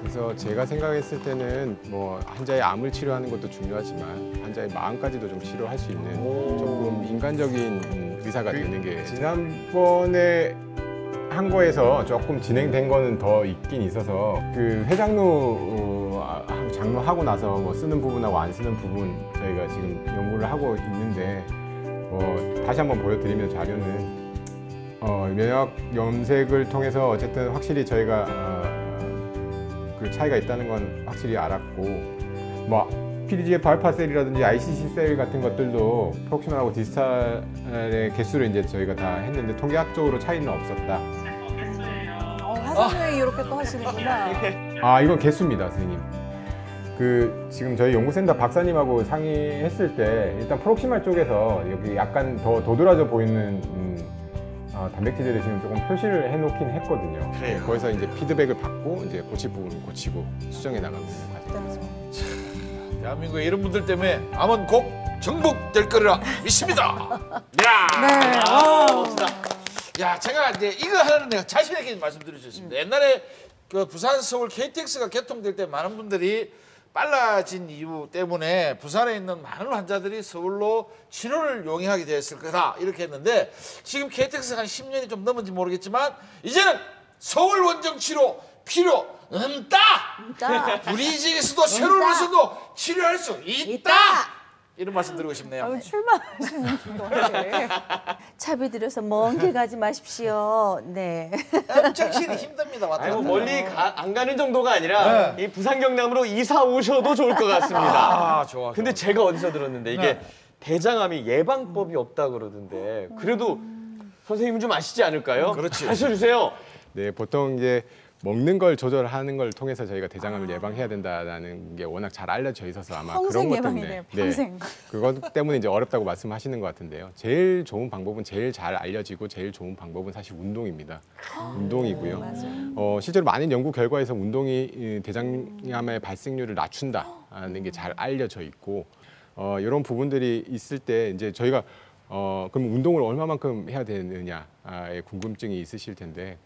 그래서 제가 생각했을 때는 뭐 환자의 암을 치료하는 것도 중요하지만 환자의 마음까지도 좀 치료할 수 있는 조금 인간적인 의사가 되는 게 지난번에 한 거에서 조금 진행된 거는 더 있긴 있어서 그 회장로 장로하고 나서 뭐 쓰는 부분하고 안 쓰는 부분 저희가 지금 연구를 하고 있는데 다시 한번 보여드리면 자료는 면역 염색을 통해서 어쨌든 확실히 저희가 그 차이가 있다는 건 확실히 알았고 뭐 PDGF 알파 셀이라든지 ICC 셀 같은 것들도 프록시멀하고 디스탈의 개수를 이제 저희가 다 했는데 통계학적으로 차이는 없었다. 화상회의 이렇게 또 하시는구나. 아 이건 개수입니다, 선생님. 그 지금 저희 연구센터 박사님하고 상의했을 때 일단 프록시멀 쪽에서 여기 약간 더 도드라져 보이는 단백질들을 지금 조금 표시를 해놓긴 했거든요. 그래요. 거기서 이제 피드백을 받고 이제 고칠 부분 고치고 수정해 나가는 과정입니다. 대한민국의 이런 분들 때문에 암은 꼭 정복될 거리라 믿습니다. 야, 네. 멋지다. 야, 제가 이제 이거 하나는 내가 자신 있게 말씀드릴 수 있습니다. 옛날에 그 부산 서울 KTX가 개통될 때 많은 분들이 빨라진 이유 때문에 부산에 있는 많은 환자들이 서울로 치료를 용이하게 됐을 거다 이렇게 했는데 지금 KTX가 한 10년이 좀 넘은지 모르겠지만 이제는 서울 원정 치료 필요 없다. 우리 지역에서도 새로울에서도 치료할 수 있다. 이런 말씀 드리고 싶네요. 출마하시는 분들. 차비 들여서 먼 길 가지 마십시오. 네. 엄청 실이 힘듭니다. 왔다 아이고 갔다. 멀리 안 가는 정도가 아니라 이 부산 경남으로 이사 오셔도 좋을 것 같습니다. 좋아. 근데 제가 어디서 들었는데 이게 네. 대장암이 예방법이 없다 그러던데 그래도 선생님은 좀 아시지 않을까요? 그렇지. 가르쳐주세요. 네, 보통 이제 먹는 걸 조절하는 걸 통해서 저희가 대장암을 예방해야 된다는 게 워낙 잘 알려져 있어서 아마 평생 그런 것 때문에 예방이네요. 평생. 그것 때문에 이제 어렵다고 말씀하시는 것 같은데요. 제일 좋은 방법은 제일 잘 알려지고 제일 좋은 방법은 사실 운동입니다. 운동이고요. 실제로 많은 연구 결과에서 운동이 이 대장암의 발생률을 낮춘다는 게 잘 알려져 있고 이런 부분들이 있을 때 이제 저희가 그럼 운동을 얼마만큼 해야 되느냐의 궁금증이 있으실 텐데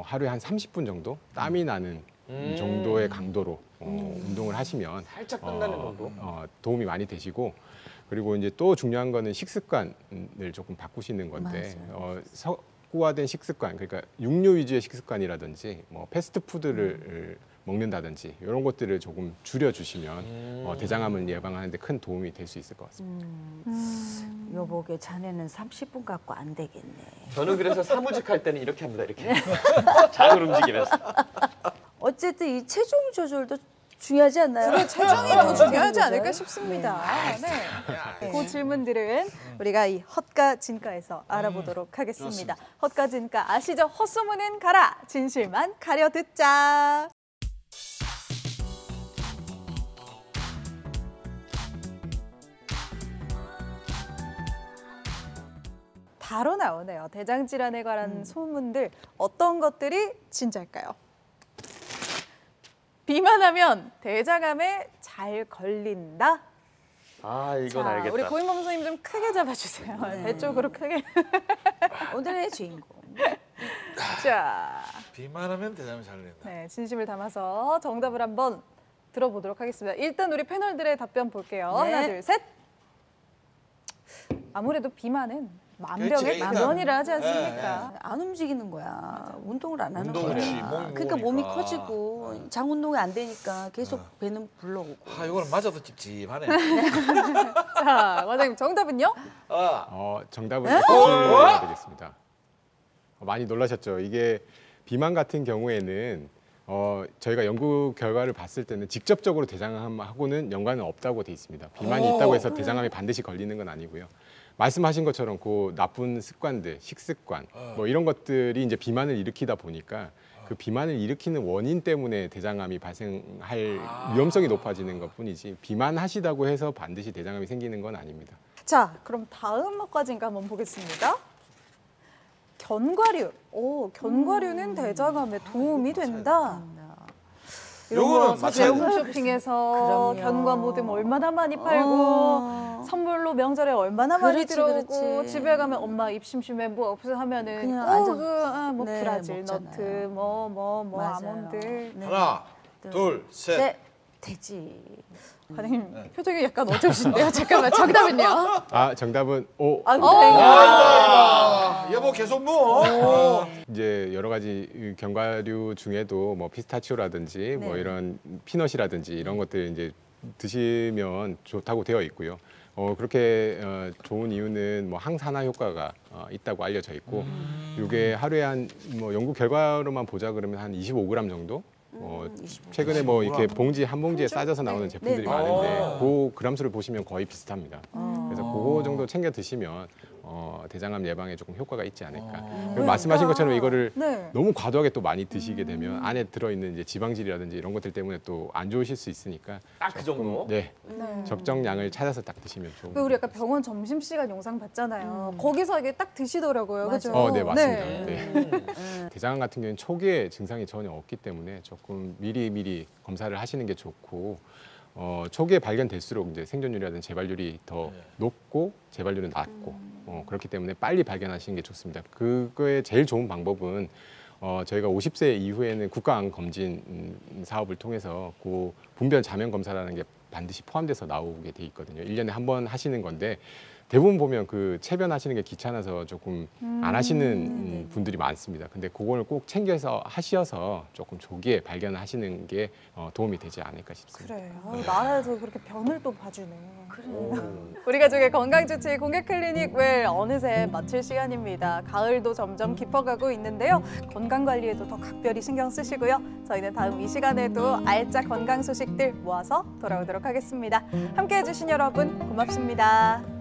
하루에 한 30분 정도 땀이 나는 정도의 강도로 운동을 하시면 살짝 땀나는 정도? 도움이 많이 되시고 그리고 이제 또 중요한 거는 식습관을 조금 바꾸시는 건데 서구화된 식습관 그러니까 육류 위주의 식습관이라든지 뭐 패스트푸드를 먹는다든지 이런 것들을 조금 줄여주시면 대장암을 예방하는 데 큰 도움이 될 수 있을 것 같습니다. 여보게 자네는 30분 갖고 안 되겠네. 저는 그래서 사무직 할 때는 이렇게 합니다. 이렇게 자을 움직이면서. 어쨌든 이 체중 조절도 중요하지 않나요? 그래, 체중이 더 중요하지 않을까 싶습니다. 네. 그 질문들은 우리가 이 헛가 진가에서 알아보도록 하겠습니다. 헛가 진가 아시죠? 헛소문은 가라, 진실만 가려 듣자. 바로 나오네요. 대장 질환에 관한 소문들 어떤 것들이 진짜일까요? 비만하면 대장암에 잘 걸린다. 아 이건 자, 알겠다. 우리 고인범 선생님 좀 크게 잡아주세요. 배 쪽으로 크게. 오늘의 주인공. 자, 비만하면 대장암이 잘 된다. 네, 진심을 담아서 정답을 한번 들어보도록 하겠습니다. 일단 우리 패널들의 답변 볼게요. 네. 하나, 둘, 셋. 아무래도 비만은 만병의 그렇지, 만원이라 하지 않습니까? 안 움직이는 거야. 운동을 안 하는 운동을 거야. 해야지, 몸이 그러니까 몸이 무거우니까. 커지고 장 운동이 안 되니까 계속 배는 불러오고. 이거는 맞아도 찝찝하네. 자, 과장님 정답은요? 정답은 X가 되겠습니다. 많이 놀라셨죠? 이게 비만 같은 경우에는 저희가 연구 결과를 봤을 때는 직접적으로 대장암하고는 연관은 없다고 돼 있습니다. 비만이 있다고 해서 대장암이 반드시 걸리는 건 아니고요. 말씀하신 것처럼 그 나쁜 습관들, 식습관 뭐 이런 것들이 이제 비만을 일으키다 보니까 그 비만을 일으키는 원인 때문에 대장암이 발생할 위험성이 높아지는 것뿐이지 비만하시다고 해서 반드시 대장암이 생기는 건 아닙니다. 자, 그럼 다음 것까지인가 한번 보겠습니다. 견과류. 견과류는 대장암에 도움이 된다. 이런 거 사실 홈쇼핑에서 견과 모듬 얼마나 많이 팔고 선물로 명절에 얼마나 많이 들어오고 집에 가면 엄마 입 심심해 뭐 없어 하면은 뭐 네, 브라질 먹잖아요. 너트 뭐 아몬드. 네. 하나, 둘, 셋. 돼지. 과장님 표정이 약간 어두우신데요. 잠깐만 정답은요? 정답은 여보 계속 뭐? 이제 여러 가지 견과류 중에도 뭐 피스타치오라든지 뭐 이런 피넛이라든지 이런 것들 이제 드시면 좋다고 되어 있고요. 그렇게 좋은 이유는 뭐 항산화 효과가 있다고 알려져 있고 이게 하루에 한 뭐 연구 결과로만 보자 그러면 한 25g 정도 최근에 뭐 이렇게 봉지 한 봉지에 싸져서 나오는 제품들이 많은데 그 그람수를 보시면 거의 비슷합니다. 그래서 그거 정도 챙겨 드시면 대장암 예방에 조금 효과가 있지 않을까. 그리고 말씀하신 것처럼 이거를 너무 과도하게 또 많이 드시게 되면 안에 들어있는 이제 지방질이라든지 이런 것들 때문에 또 안 좋으실 수 있으니까 딱 그 정도? 네. 적정량을 찾아서 딱 드시면 좋은 것 우리 약간 병원 점심시간 영상 봤잖아요. 거기서 이게 딱 드시더라고요. 그렇죠? 네, 맞습니다. 네. 대장암 같은 경우는 초기에 증상이 전혀 없기 때문에 조금 미리 검사를 하시는 게 좋고 초기에 발견될수록 이제 생존율이라든지 재발률이 더 높고 재발률은 낮고 그렇기 때문에 빨리 발견하시는 게 좋습니다. 그거의 제일 좋은 방법은 저희가 50세 이후에는 국가암 검진 사업을 통해서 그 분변 자면 검사라는 게 반드시 포함돼서 나오게 돼 있거든요. 1년에 한 번 하시는 건데 대부분 보면 그 체변하시는 게 귀찮아서 조금 안 하시는 분들이 많습니다. 근데 그걸 꼭 챙겨서 하셔서 조금 조기에 발견하시는 게 도움이 되지 않을까 싶습니다. 그래. 나라에서 그렇게 변을 또 봐주네. 그래. 우리 가족의 건강주치 공개클리닉 웰 어느새 마칠 시간입니다. 가을도 점점 깊어가고 있는데요. 건강관리에도 더 각별히 신경 쓰시고요. 저희는 다음 이 시간에도 알짜 건강 소식들 모아서 돌아오도록 하겠습니다. 함께해 주신 여러분 고맙습니다.